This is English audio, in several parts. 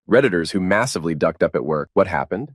Redditors who massively ducked up at work. What happened?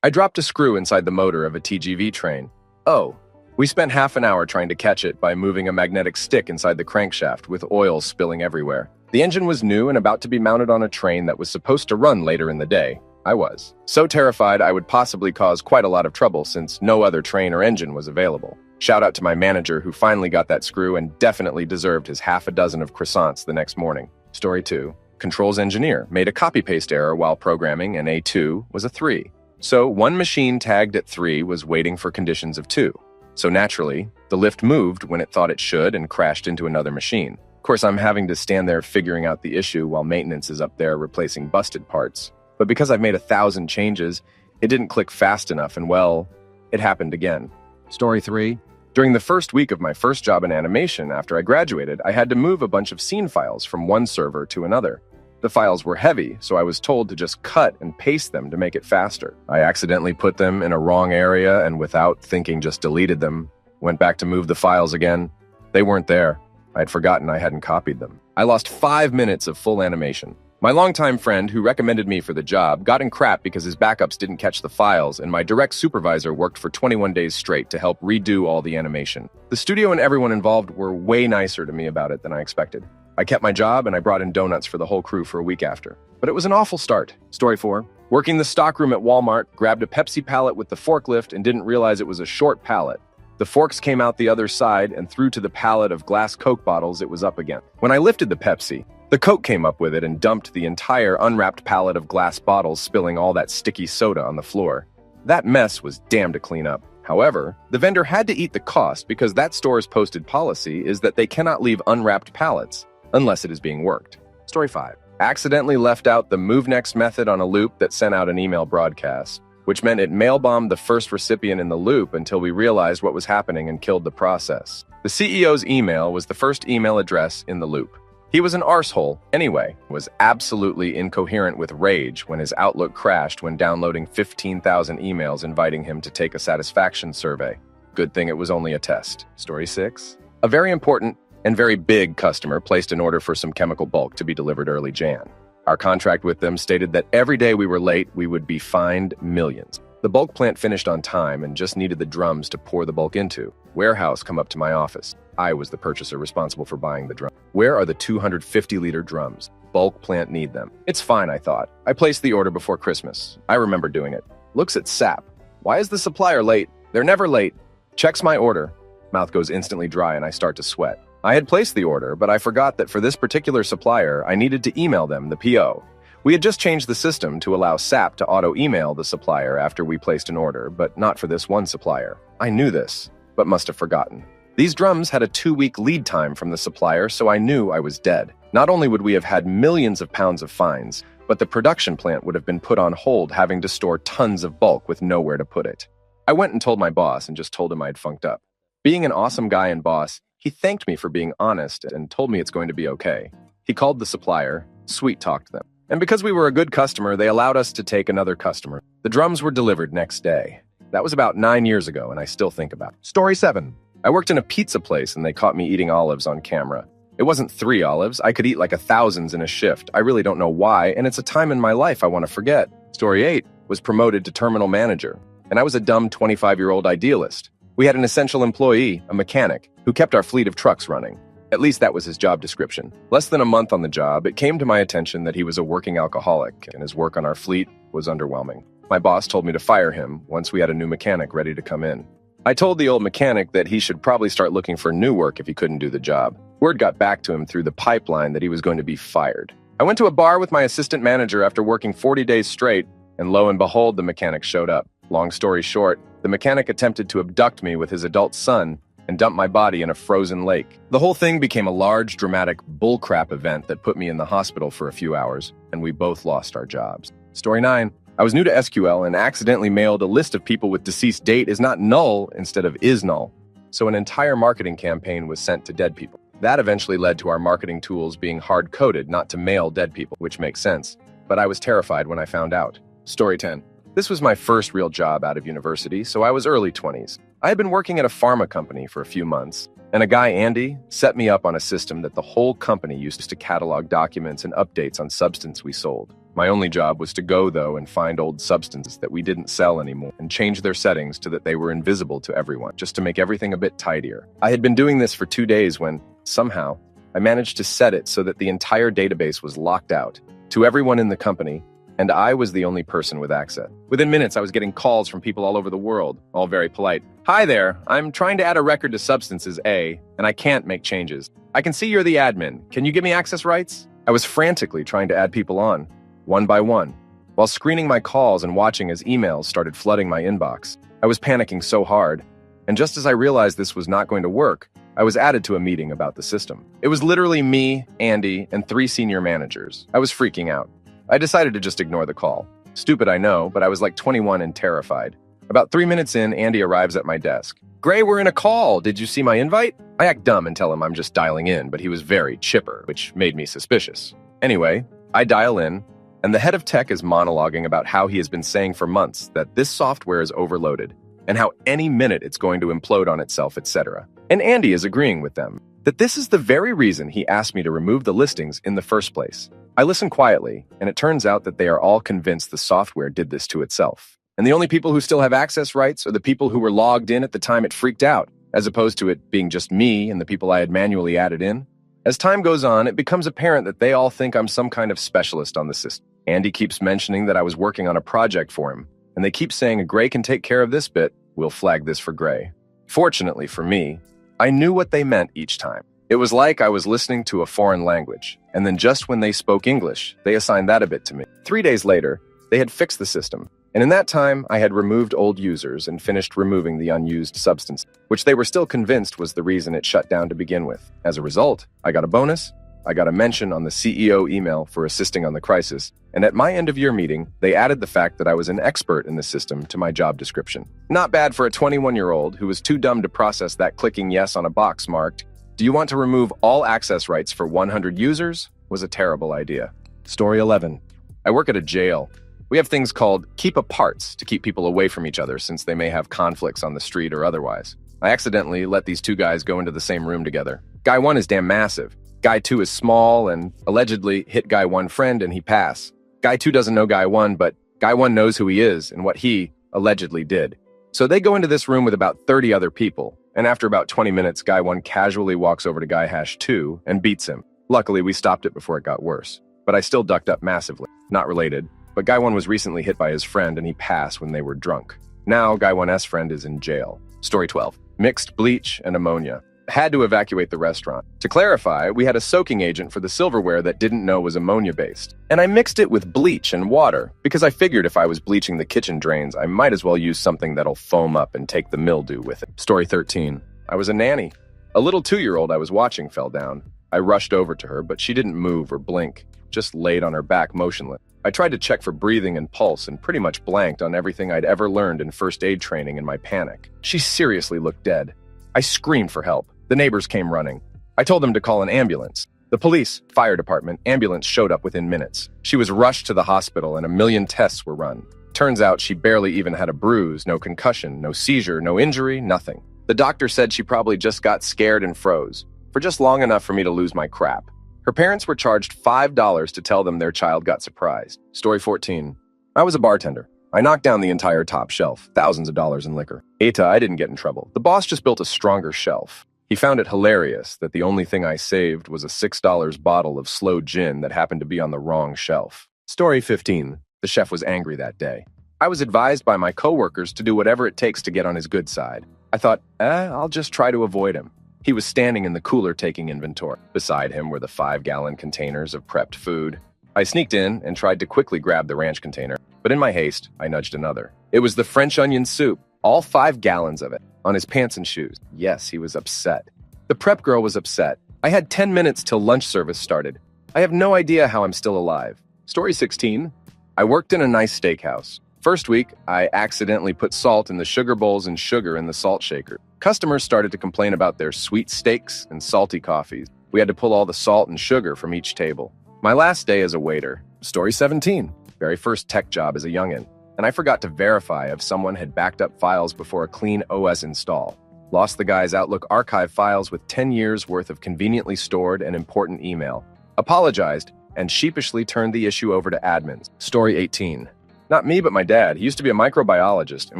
I dropped a screw inside the motor of a TGV train. Oh, we spent half an hour trying to catch it by moving a magnetic stick inside the crankshaft with oil spilling everywhere. The engine was new and about to be mounted on a train that was supposed to run later in the day. I was so terrified I would possibly cause quite a lot of trouble since no other train or engine was available. Shout out to my manager who finally got that screw and definitely deserved his half a dozen of croissants the next morning. Story 2. Controls engineer made a copy-paste error while programming and A2 was a 3. So one machine tagged at 3 was waiting for conditions of 2. So naturally, the lift moved when it thought it should and crashed into another machine. Of course, I'm having to stand there figuring out the issue while maintenance is up there replacing busted parts. But because I've made 1,000 changes, it didn't click fast enough and well, it happened again. Story 3. During the first week of my first job in animation after I graduated, I had to move a bunch of scene files from one server to another. The files were heavy, so I was told to just cut and paste them to make it faster. I accidentally put them in a wrong area and without thinking just deleted them. Went back to move the files again. They weren't there. I had forgotten I hadn't copied them. I lost 5 minutes of full animation. My longtime friend who recommended me for the job got in crap because his backups didn't catch the files, and my direct supervisor worked for 21 days straight to help redo all the animation. The studio and everyone involved were way nicer to me about it than I expected. I kept my job and I brought in donuts for the whole crew for a week after. But it was an awful start. Story 4. Working the stockroom at Walmart, grabbed a Pepsi pallet with the forklift and didn't realize it was a short pallet. The forks came out the other side and through to the pallet of glass Coke bottles it was up again. When I lifted the Pepsi, the Coke came up with it and dumped the entire unwrapped pallet of glass bottles, spilling all that sticky soda on the floor. That mess was damn to clean up. However, the vendor had to eat the cost because that store's posted policy is that they cannot leave unwrapped pallets unless it is being worked. Story 5. Accidentally left out the move next method on a loop that sent out an email broadcast, which meant it mail-bombed the first recipient in the loop until we realized what was happening and killed the process. The CEO's email was the first email address in the loop. He was an arsehole, anyway, was absolutely incoherent with rage when his Outlook crashed when downloading 15,000 emails inviting him to take a satisfaction survey. Good thing it was only a test. Story 6. A very important and very big customer placed an order for some chemical bulk to be delivered early Jan. Our contract with them stated that every day we were late, we would be fined millions. The bulk plant finished on time and just needed the drums to pour the bulk into. Warehouse come up to my office. I was the purchaser responsible for buying the drum. Where are the 250-liter drums? Bulk plant need them. It's fine, I thought. I placed the order before Christmas. I remember doing it. Looks at SAP. Why is the supplier late? They're never late. Checks my order. Mouth goes instantly dry and I start to sweat. I had placed the order, but I forgot that for this particular supplier, I needed to email them the PO. We had just changed the system to allow SAP to auto-email the supplier after we placed an order, but not for this one supplier. I knew this, but must have forgotten. These drums had a 2-week lead time from the supplier, so I knew I was dead. Not only would we have had millions of pounds of fines, but the production plant would have been put on hold having to store tons of bulk with nowhere to put it. I went and told my boss and just told him I'd funked up. Being an awesome guy and boss, he thanked me for being honest and told me it's going to be okay. He called the supplier, sweet-talked them. And because we were a good customer, they allowed us to take another customer. The drums were delivered next day. That was about 9 years ago, and I still think about it. Story 7. I worked in a pizza place, and they caught me eating olives on camera. It wasn't 3 olives. I could eat like 1,000 in a shift. I really don't know why, and it's a time in my life I want to forget. Story 8. Was promoted to terminal manager, and I was a dumb 25-year-old idealist. We had an essential employee, a mechanic, who kept our fleet of trucks running. At least that was his job description. Less than a month on the job, it came to my attention that he was a working alcoholic, and his work on our fleet was underwhelming. My boss told me to fire him once we had a new mechanic ready to come in. I told the old mechanic that he should probably start looking for new work if he couldn't do the job. Word got back to him through the pipeline that he was going to be fired. I went to a bar with my assistant manager after working 40 days straight, and lo and behold, the mechanic showed up. Long story short, the mechanic attempted to abduct me with his adult son and dump my body in a frozen lake. The whole thing became a large, dramatic bullcrap event that put me in the hospital for a few hours, and we both lost our jobs. Story 9. I was new to SQL and accidentally mailed a list of people with deceased date is not null instead of is null. So an entire marketing campaign was sent to dead people. That eventually led to our marketing tools being hard-coded not to mail dead people, which makes sense. But I was terrified when I found out. Story 10. This was my first real job out of university, so I was early 20s. I had been working at a pharma company for a few months, And a guy, Andy, set me up on a system that the whole company used to catalog documents and updates on substance we sold. My only job was to go, though, and find old substances that we didn't sell anymore and change their settings so that they were invisible to everyone, just to make everything a bit tidier. I had been doing this for 2 days when, somehow, I managed to set it so that the entire database was locked out to everyone in the company, and I was the only person with access. Within minutes, I was getting calls from people all over the world, all very polite. "Hi there, I'm trying to add a record to substances A, and I can't make changes. I can see you're the admin. Can you give me access rights?" I was frantically trying to add people on, one by one, while screening my calls and watching as emails started flooding my inbox. I was panicking so hard, and just as I realized this was not going to work, I was added to a meeting about the system. It was literally me, Andy, and 3 senior managers. I was freaking out. I decided to just ignore the call. Stupid, I know, but I was like 21 and terrified. About 3 minutes in, Andy arrives at my desk. "Gray, we're in a call. Did you see my invite?" I act dumb and tell him I'm just dialing in, but he was very chipper, which made me suspicious. Anyway, I dial in, and the head of tech is monologuing about how he has been saying for months that this software is overloaded, and how any minute it's going to implode on itself, etc. And Andy is agreeing with them, that this is the very reason he asked me to remove the listings in the first place. I listen quietly, and it turns out that they are all convinced the software did this to itself. And the only people who still have access rights are the people who were logged in at the time it freaked out, as opposed to it being just me and the people I had manually added in. As time goes on, it becomes apparent that they all think I'm some kind of specialist on the system. Andy keeps mentioning that I was working on a project for him, and they keep saying Gray can take care of this bit, we'll flag this for Gray. Fortunately for me, I knew what they meant each time. It was like I was listening to a foreign language, and then just when they spoke English, they assigned that a bit to me. 3 days later, they had fixed the system, and in that time, I had removed old users and finished removing the unused substance, which they were still convinced was the reason it shut down to begin with. As a result, I got a bonus, I got a mention on the CEO email for assisting on the crisis, and at my end-of-year meeting, they added the fact that I was an expert in the system to my job description. Not bad for a 21-year-old who was too dumb to process that clicking yes on a box marked, "Do you want to remove all access rights for 100 users?" was a terrible idea. Story 11. I work at a jail. We have things called keep-aparts to keep people away from each other since they may have conflicts on the street or otherwise. I accidentally let these 2 guys go into the same room together. Guy 1 is damn massive. Guy 2 is small and allegedly hit Guy 1 friend and he passed. Guy 2 doesn't know Guy 1, but Guy 1 knows who he is and what he allegedly did. So they go into this room with about 30 other people, and after about 20 minutes, Guy 1 casually walks over to Guy 2 and beats him. Luckily, we stopped it before it got worse, but I still ducked up massively. Not related, but Guy 1 was recently hit by his friend and he passed when they were drunk. Now, Guy 1's friend is in jail. Story 12. Mixed bleach and ammonia. Had to evacuate the restaurant. To clarify, we had a soaking agent for the silverware that didn't know was ammonia-based. And I mixed it with bleach and water, because I figured if I was bleaching the kitchen drains, I might as well use something that'll foam up and take the mildew with it. Story 13. I was a nanny. A little 2-year-old I was watching fell down. I rushed over to her, but she didn't move or blink, just laid on her back motionless. I tried to check for breathing and pulse and pretty much blanked on everything I'd ever learned in first aid training in my panic. She seriously looked dead. I screamed for help. The neighbors came running. I told them to call an ambulance. The police, fire department, ambulance showed up within minutes. She was rushed to the hospital and a million tests were run. Turns out she barely even had a bruise, no concussion, no seizure, no injury, nothing. The doctor said she probably just got scared and froze, for just long enough for me to lose my crap. Her parents were charged $5 to tell them their child got surprised. Story 14. I was a bartender. I knocked down the entire top shelf, thousands of dollars in liquor. I didn't get in trouble. The boss just built a stronger shelf. He found it hilarious that the only thing I saved was a $6 bottle of slow gin that happened to be on the wrong shelf. Story 15. The chef was angry that day. I was advised by my coworkers to do whatever it takes to get on his good side. I thought, I'll just try to avoid him. He was standing in the cooler taking inventory. Beside him were the 5-gallon containers of prepped food. I sneaked in and tried to quickly grab the ranch container, but in my haste, I nudged another. It was the French onion soup, all 5 gallons of it, on his pants and shoes. Yes, he was upset. The prep girl was upset. I had 10 minutes till lunch service started. I have no idea how I'm still alive. Story 16. I worked in a nice steakhouse. First week, I accidentally put salt in the sugar bowls and sugar in the salt shaker. Customers started to complain about their sweet steaks and salty coffees. We had to pull all the salt and sugar from each table. My last day as a waiter. Story 17. Very first tech job as a youngin'. And I forgot to verify if someone had backed up files before a clean OS install. Lost the guy's Outlook archive files with 10 years worth of conveniently stored and important email. Apologized and sheepishly turned the issue over to admins. Story 18. Not me, but my dad. He used to be a microbiologist and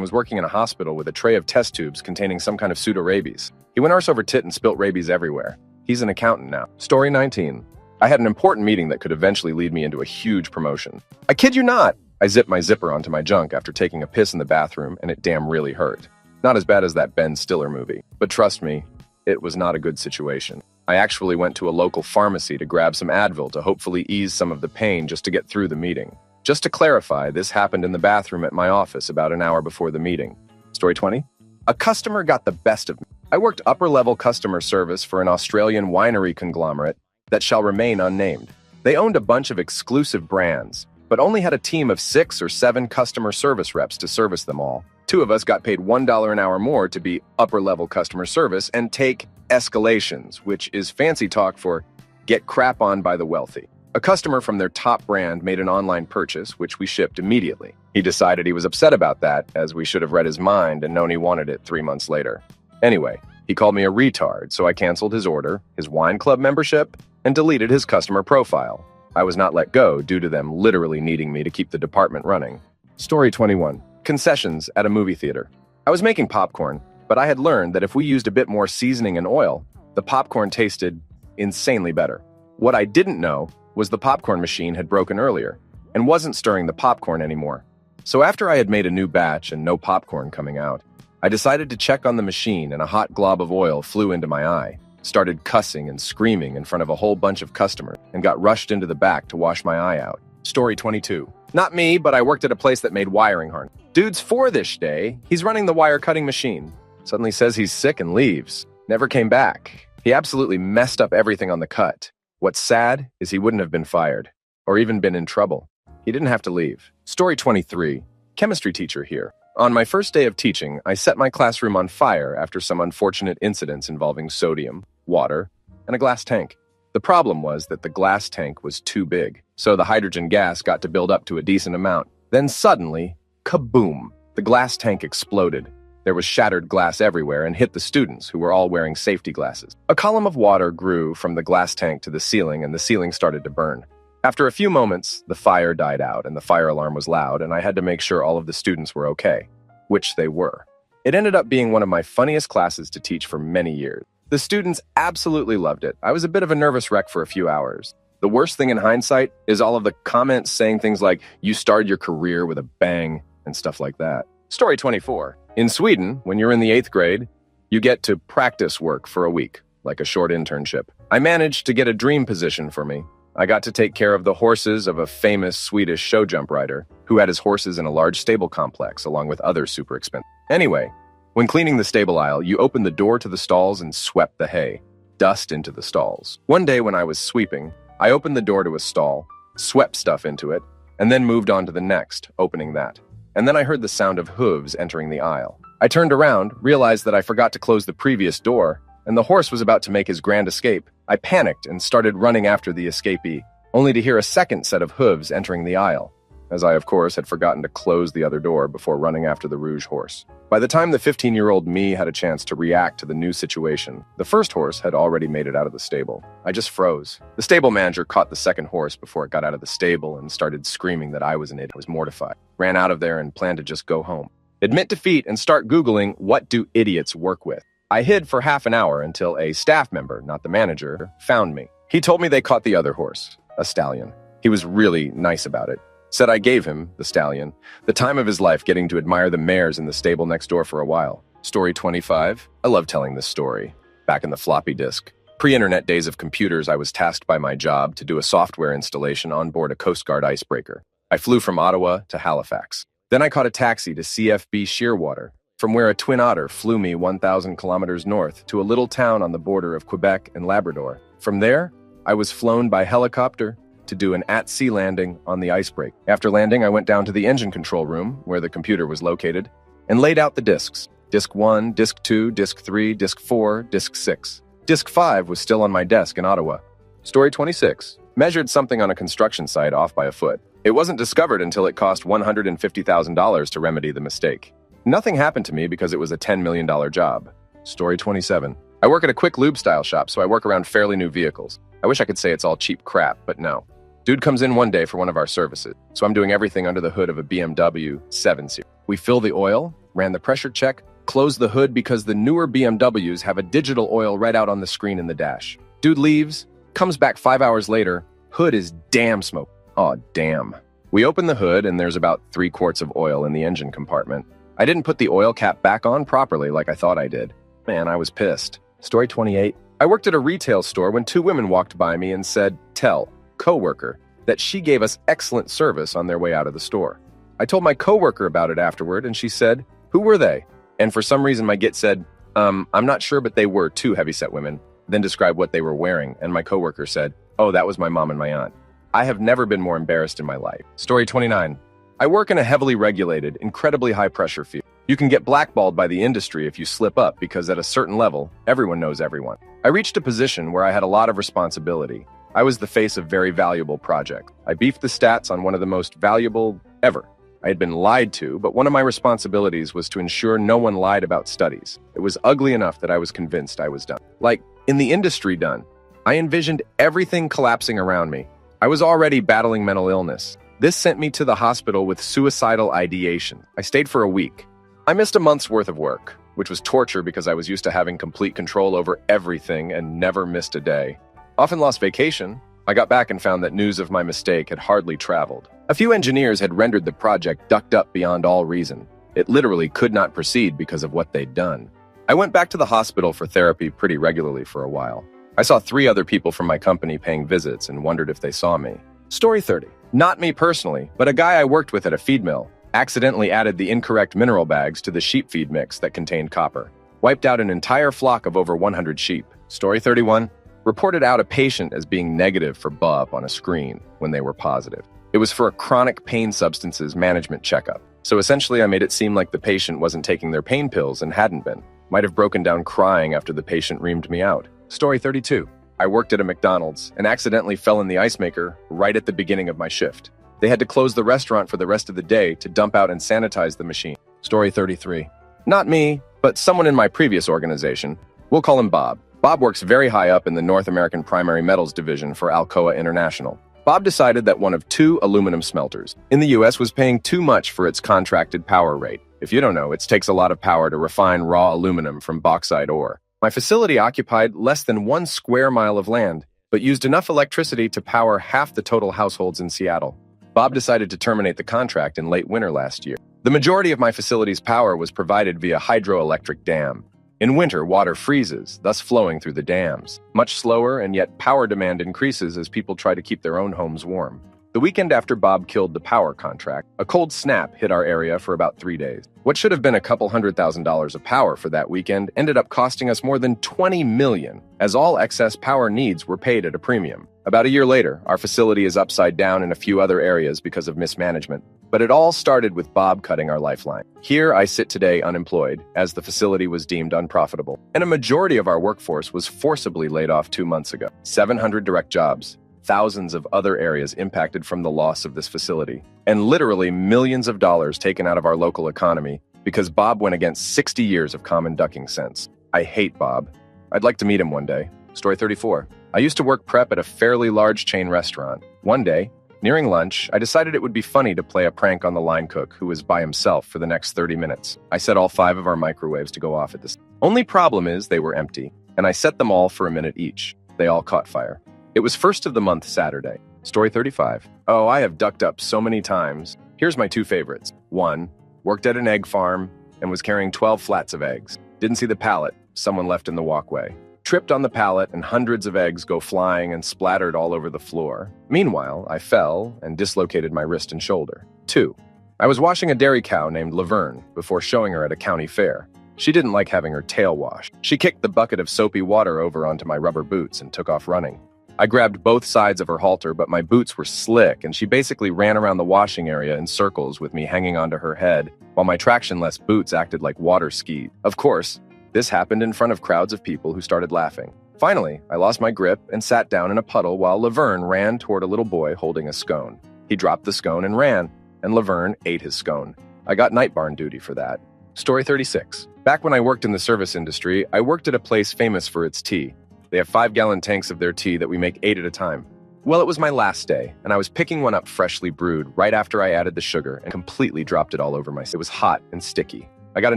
was working in a hospital with a tray of test tubes containing some kind of pseudo-rabies. He went arse over tit and spilt rabies everywhere. He's an accountant now. Story 19. I had an important meeting that could eventually lead me into a huge promotion. I kid you not! I zipped my zipper onto my junk after taking a piss in the bathroom, and it damn really hurt. Not as bad as that Ben Stiller movie. But trust me, it was not a good situation. I actually went to a local pharmacy to grab some Advil to hopefully ease some of the pain just to get through the meeting. Just to clarify, this happened in the bathroom at my office about an hour before the meeting. Story 20. A customer got the best of me. I worked upper-level customer service for an Australian winery conglomerate that shall remain unnamed. They owned a bunch of exclusive brands, but only had a team of 6 or 7 customer service reps to service them all. 2 of us got paid $1 an hour more to be upper-level customer service and take escalations, which is fancy talk for get crap on by the wealthy. A customer from their top brand made an online purchase, which we shipped immediately. He decided he was upset about that, as we should have read his mind and known he wanted it 3 months later. Anyway, he called me a retard, so I canceled his order, his wine club membership, and deleted his customer profile. I was not let go due to them literally needing me to keep the department running. Story 21. Concessions at a movie theater. I was making popcorn, but I had learned that if we used a bit more seasoning and oil, the popcorn tasted insanely better. What I didn't know was the popcorn machine had broken earlier and wasn't stirring the popcorn anymore. So after I had made a new batch and no popcorn coming out, I decided to check on the machine, and a hot glob of oil flew into my eye, started cussing and screaming in front of a whole bunch of customers, and got rushed into the back to wash my eye out. Story 22. Not me, but I worked at a place that made wiring harness. Dude's 4 this day. He's running the wire cutting machine. Suddenly says he's sick and leaves. Never came back. He absolutely messed up everything on the cut. What's sad is he wouldn't have been fired, or even been in trouble. He didn't have to leave. Story 23. Chemistry teacher here. On my first day of teaching, I set my classroom on fire after some unfortunate incidents involving sodium, water, and a glass tank. The problem was that the glass tank was too big, so the hydrogen gas got to build up to a decent amount. Then suddenly, kaboom! The glass tank exploded. There was shattered glass everywhere and hit the students, who were all wearing safety glasses. A column of water grew from the glass tank to the ceiling, and the ceiling started to burn. After a few moments, the fire died out, and the fire alarm was loud, and I had to make sure all of the students were okay, which they were. It ended up being one of my funniest classes to teach for many years. The students absolutely loved it. I was a bit of a nervous wreck for a few hours. The worst thing in hindsight is all of the comments saying things like, "You started your career with a bang," and stuff like that. Story 24. In Sweden, when you're in the 8th grade, you get to practice work for a week, like a short internship. I managed to get a dream position for me. I got to take care of the horses of a famous Swedish show jump rider who had his horses in a large stable complex along with other super expensive. Anyway, when cleaning the stable aisle, you opened the door to the stalls and swept the hay, dust into the stalls. One day when I was sweeping, I opened the door to a stall, swept stuff into it, and then moved on to the next, opening that. And then I heard the sound of hooves entering the aisle. I turned around, realized that I forgot to close the previous door, and the horse was about to make his grand escape. I panicked and started running after the escapee, only to hear a second set of hooves entering the aisle, as I, of course, had forgotten to close the other door before running after the rouge horse. By the time the 15-year-old me had a chance to react to the new situation, the first horse had already made it out of the stable. I just froze. The stable manager caught the second horse before it got out of the stable and started screaming that I was an idiot. I was mortified. Ran out of there and planned to just go home. Admit defeat and start Googling, what do idiots work with? I hid for half an hour until a staff member, not the manager, found me. He told me they caught the other horse, a stallion. He was really nice about it. Said I gave him, the stallion, the time of his life getting to admire the mares in the stable next door for a while. Story 25. I love telling this story. Back in the floppy disk. Pre-internet days of computers, I was tasked by my job to do a software installation on board a Coast Guard icebreaker. I flew from Ottawa to Halifax. Then I caught a taxi to CFB Shearwater, from where a twin otter flew me 1,000 kilometers north to a little town on the border of Quebec and Labrador. From there, I was flown by helicopter to do an at-sea landing on the icebreaker. After landing, I went down to the engine control room, where the computer was located, and laid out the disks. Disk 1, Disk 2, Disk 3, Disk 4, Disk 6. Disk 5 was still on my desk in Ottawa. Story 26. Measured something on a construction site off by a foot. It wasn't discovered until it cost $150,000 to remedy the mistake. Nothing happened to me because it was a $10 million job. Story 27. I work at a quick lube style shop, so I work around fairly new vehicles. I wish I could say it's all cheap crap, but no. Dude comes in one day for one of our services, so I'm doing everything under the hood of a BMW 7 Series. We fill the oil, ran the pressure check, closed the hood because the newer BMWs have a digital oil right out on the screen in the dash. Dude leaves, comes back 5 hours later, hood is damn smoke. Aw, damn. We open the hood and there's about 3 quarts of oil in the engine compartment. I didn't put the oil cap back on properly like I thought I did. Man, I was pissed. Story 28. I worked at a retail store when 2 women walked by me and said, "Tell coworker that she gave us excellent service on their way out of the store." I told my coworker about it afterward and she said, "Who were they?" And for some reason my git said, I'm not sure, but they were 2 heavyset women," then described what they were wearing, and my coworker said, "Oh, that was my mom and my aunt." I have never been more embarrassed in my life. Story 29. I work in a heavily regulated, incredibly high-pressure field. You can get blackballed by the industry if you slip up because at a certain level, everyone knows everyone. I reached a position where I had a lot of responsibility. I was the face of very valuable projects. I beefed the stats on one of the most valuable ever. I had been lied to, but one of my responsibilities was to ensure no one lied about studies. It was ugly enough that I was convinced I was done. Like, in the industry done. I envisioned everything collapsing around me. I was already battling mental illness. This sent me to the hospital with suicidal ideation. I stayed for a week. I missed a month's worth of work, which was torture because I was used to having complete control over everything and never missed a day. Often lost vacation. I got back and found that news of my mistake had hardly traveled. A few engineers had rendered the project ducked up beyond all reason. It literally could not proceed because of what they'd done. I went back to the hospital for therapy pretty regularly for a while. I saw 3 other people from my company paying visits and wondered if they saw me. Story 30. Not me personally, but a guy I worked with at a feed mill accidentally added the incorrect mineral bags to the sheep feed mix that contained copper. Wiped out an entire flock of over 100 sheep. Story 31. Reported out a patient as being negative for BUP on a screen when they were positive. It was for a chronic pain substances management checkup. So essentially I made it seem like the patient wasn't taking their pain pills and hadn't been. Might have broken down crying after the patient reamed me out. Story 32. I worked at a McDonald's and accidentally fell in the ice maker right at the beginning of my shift. They had to close the restaurant for the rest of the day to dump out and sanitize the machine. Story 33. Not me, but someone in my previous organization. We'll call him Bob. Bob works very high up in the North American Primary Metals Division for Alcoa International. Bob decided that one of 2 aluminum smelters in the U.S. was paying too much for its contracted power rate. If you don't know, it takes a lot of power to refine raw aluminum from bauxite ore. My facility occupied less than 1 square mile of land, but used enough electricity to power half the total households in Seattle. Bob decided to terminate the contract in late winter last year. The majority of my facility's power was provided via hydroelectric dam. In winter, water freezes, thus flowing through the dams. Much slower, and yet power demand increases as people try to keep their own homes warm. The weekend after Bob killed the power contract, a cold snap hit our area for about 3 days. What should have been a couple $100,000 of power for that weekend ended up costing us more than $20 million, as all excess power needs were paid at a premium. About a year later, our facility is upside down in a few other areas because of mismanagement. But it all started with Bob cutting our lifeline. Here I sit today unemployed, as the facility was deemed unprofitable, and a majority of our workforce was forcibly laid off 2 months ago. 700 direct jobs. Thousands of other areas impacted from the loss of this facility, and literally millions of dollars taken out of our local economy because Bob went against 60 years of common ducking sense. I hate Bob. I'd like to meet him one day. Story 34. I used to work prep at a fairly large chain restaurant. One day, nearing lunch, I decided it would be funny to play a prank on the line cook who was by himself for the next 30 minutes. I set all 5 of our microwaves to go off at this. Only problem is they were empty, and I set them all for a minute each. They all caught fire. It was first of the month Saturday. Story 35. Oh, I have ducked up so many times. Here's my 2 favorites. 1, worked at an egg farm and was carrying 12 flats of eggs. Didn't see the pallet someone left in the walkway. Tripped on the pallet and hundreds of eggs go flying and splattered all over the floor. Meanwhile, I fell and dislocated my wrist and shoulder. 2, I was washing a dairy cow named Laverne before showing her at a county fair. She didn't like having her tail washed. She kicked the bucket of soapy water over onto my rubber boots and took off running. I grabbed both sides of her halter, but my boots were slick, and she basically ran around the washing area in circles with me hanging onto her head, while my tractionless boots acted like water skis. Of course, this happened in front of crowds of people who started laughing. Finally, I lost my grip and sat down in a puddle while Laverne ran toward a little boy holding a scone. He dropped the scone and ran, and Laverne ate his scone. I got night barn duty for that. Story 36. Back when I worked in the service industry, I worked at a place famous for its tea. They have 5-gallon tanks of their tea that we make 8 at a time. Well, it was my last day, and I was picking one up freshly brewed right after I added the sugar and completely dropped it all over myself. It was hot and sticky. I got a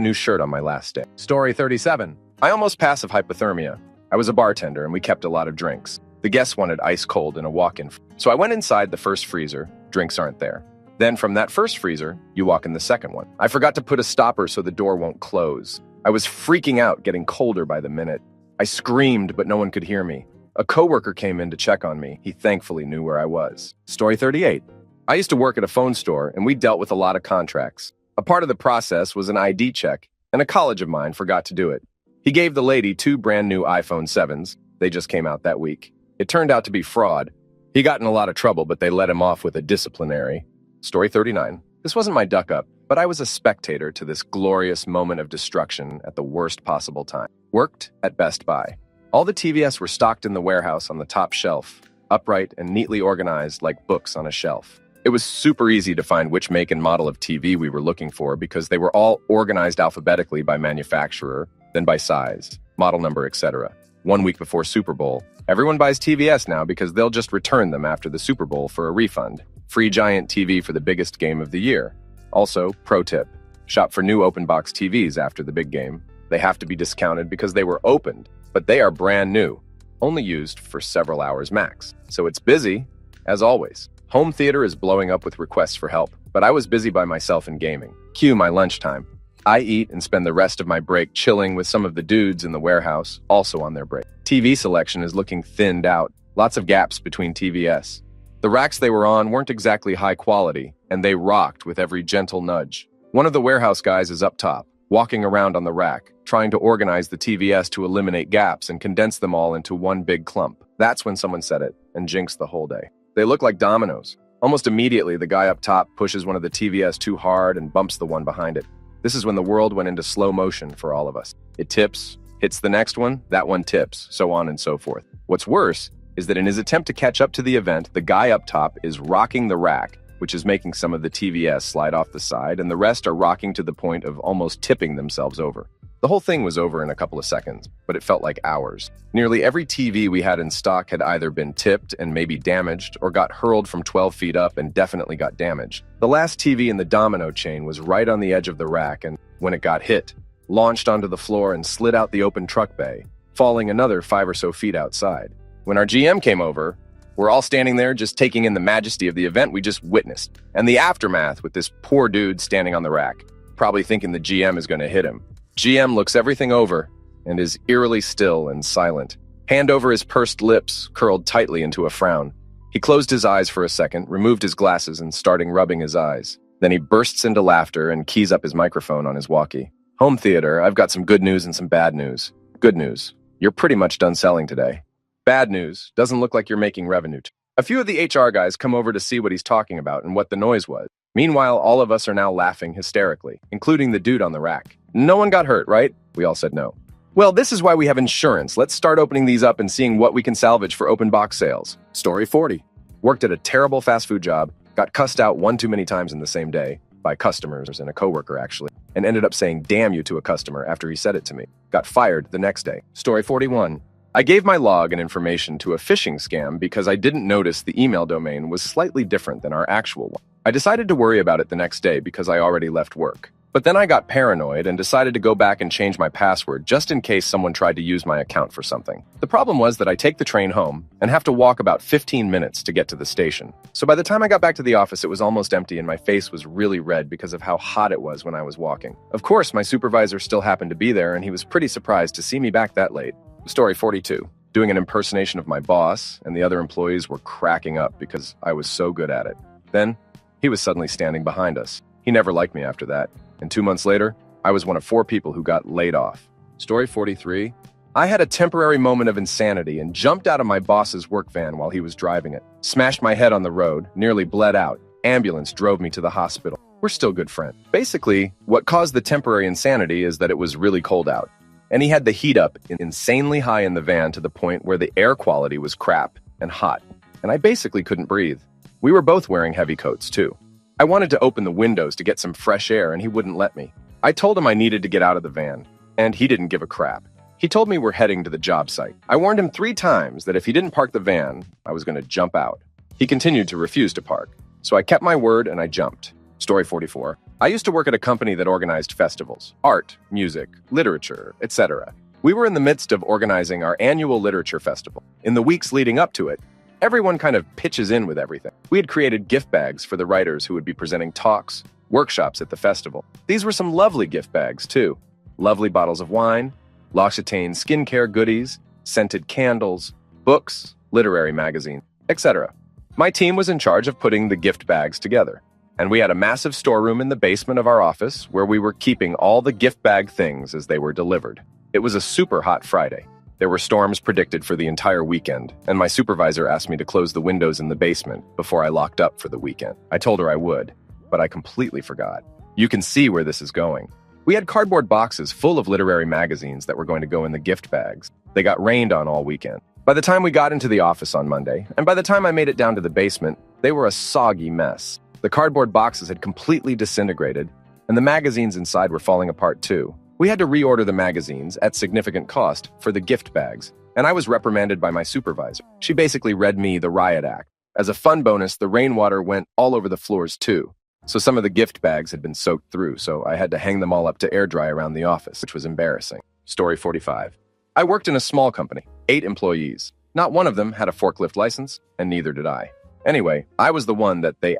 new shirt on my last day. Story 37. I almost passive hypothermia. I was a bartender, and we kept a lot of drinks. The guests wanted ice cold in a walk-in. So I went inside the first freezer. Drinks aren't there. Then from that first freezer, you walk in the second one. I forgot to put a stopper so the door won't close. I was freaking out, getting colder by the minute. I screamed, but no one could hear me. A coworker came in to check on me. He thankfully knew where I was. Story 38. I used to work at a phone store, and we dealt with a lot of contracts. A part of the process was an ID check, and a college of mine forgot to do it. He gave the lady 2 brand new iPhone 7s. They just came out that week. It turned out to be fraud. He got in a lot of trouble, but they let him off with a disciplinary. Story 39. This wasn't my duck up, but I was a spectator to this glorious moment of destruction at the worst possible time. Worked at Best Buy. All the TVS were stocked in the warehouse on the top shelf, upright and neatly organized like books on a shelf. It was super easy to find which make and model of TV we were looking for because they were all organized alphabetically by manufacturer, then by size, model number, etc. 1 week before Super Bowl, everyone buys TVS now because they'll just return them after the Super Bowl for a refund. Free giant TV for the biggest game of the year. Also, pro tip, shop for new open box TVs after the big game. They have to be discounted because they were opened, but they are brand new, only used for several hours max. So it's busy, as always. Home theater is blowing up with requests for help, but I was busy by myself in gaming. Cue my lunchtime. I eat and spend the rest of my break chilling with some of the dudes in the warehouse, also on their break. TV selection is looking thinned out, lots of gaps between TVS. The racks they were on weren't exactly high quality, and they rocked with every gentle nudge. One of the warehouse guys is up top, walking around on the rack, trying to organize the TVS to eliminate gaps and condense them all into one big clump. That's when someone said it, and jinxed the whole day. They look like dominoes. Almost immediately, the guy up top pushes one of the TVS too hard and bumps the one behind it. This is when the world went into slow motion for all of us. It tips, hits the next one, that one tips, so on and so forth. What's worse is that in his attempt to catch up to the event, the guy up top is rocking the rack, which is making some of the TVS slide off the side, and the rest are rocking to the point of almost tipping themselves over. The whole thing was over in a couple of seconds, but it felt like hours. Nearly every TV we had in stock had either been tipped and maybe damaged, or got hurled from 12 feet up and definitely got damaged. The last TV in the domino chain was right on the edge of the rack, and when it got hit, launched onto the floor and slid out the open truck bay, falling another 5 or so feet outside. When our GM came over, we're all standing there just taking in the majesty of the event we just witnessed, and the aftermath with this poor dude standing on the rack, probably thinking the GM is going to hit him. GM looks everything over and is eerily still and silent. Hand over his pursed lips, curled tightly into a frown. He closed his eyes for a second, removed his glasses, and starting rubbing his eyes. Then he bursts into laughter and keys up his microphone on his walkie. Home theater, I've got some good news and some bad news. Good news, you're pretty much done selling today. Bad news, doesn't look like you're making revenue. A few of the HR guys come over to see what he's talking about and what the noise was. Meanwhile, all of us are now laughing hysterically, including the dude on the rack. No one got hurt, right? We all said no. Well, this is why we have insurance. Let's start opening these up and seeing what we can salvage for open box sales. Story 40. Worked at a terrible fast food job, got cussed out one too many times in the same day, by customers and a coworker actually, and ended up saying damn you to a customer after he said it to me. Got fired the next day. Story 41. I gave my log and information to a phishing scam because I didn't notice the email domain was slightly different than our actual one. I decided to worry about it the next day because I already left work. But then I got paranoid and decided to go back and change my password just in case someone tried to use my account for something. The problem was that I take the train home and have to walk about 15 minutes to get to the station. So by the time I got back to the office, it was almost empty and my face was really red because of how hot it was when I was walking. Of course, my supervisor still happened to be there and he was pretty surprised to see me back that late. Story 42. Doing an impersonation of my boss, and the other employees were cracking up because I was so good at it. Then, he was suddenly standing behind us. He never liked me after that. And 2 months later, I was one of 4 people who got laid off. Story 43. I had a temporary moment of insanity and jumped out of my boss's work van while he was driving it. Smashed my head on the road, nearly bled out. Ambulance drove me to the hospital. We're still good friends. Basically, what caused the temporary insanity is that it was really cold out. And he had the heat up insanely high in the van to the point where the air quality was crap and hot. And I basically couldn't breathe. We were both wearing heavy coats, too. I wanted to open the windows to get some fresh air, and he wouldn't let me. I told him I needed to get out of the van, and he didn't give a crap. He told me we're heading to the job site. I warned him 3 times that if he didn't park the van, I was going to jump out. He continued to refuse to park, so I kept my word and I jumped. Story 44. I used to work at a company that organized festivals, art, music, literature, etc. We were in the midst of organizing our annual literature festival. In the weeks leading up to it, everyone kind of pitches in with everything. We had created gift bags for the writers who would be presenting talks, workshops at the festival. These were some lovely gift bags, too. Lovely bottles of wine, L'Occitane skincare goodies, scented candles, books, literary magazines, etc. My team was in charge of putting the gift bags together, and we had a massive storeroom in the basement of our office where we were keeping all the gift bag things as they were delivered. It was a super hot Friday. There were storms predicted for the entire weekend, and my supervisor asked me to close the windows in the basement before I locked up for the weekend. I told her I would, but I completely forgot. You can see where this is going. We had cardboard boxes full of literary magazines that were going to go in the gift bags. They got rained on all weekend. By the time we got into the office on Monday, and by the time I made it down to the basement, they were a soggy mess. The cardboard boxes had completely disintegrated, and the magazines inside were falling apart too. We had to reorder the magazines at significant cost for the gift bags, and I was reprimanded by my supervisor. She basically read me the riot act. As a fun bonus, the rainwater went all over the floors too. So some of the gift bags had been soaked through, so I had to hang them all up to air dry around the office, which was embarrassing. Story 45. I worked in a small company, 8 employees. Not one of them had a forklift license, and neither did I. Anyway, I was the one that they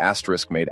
made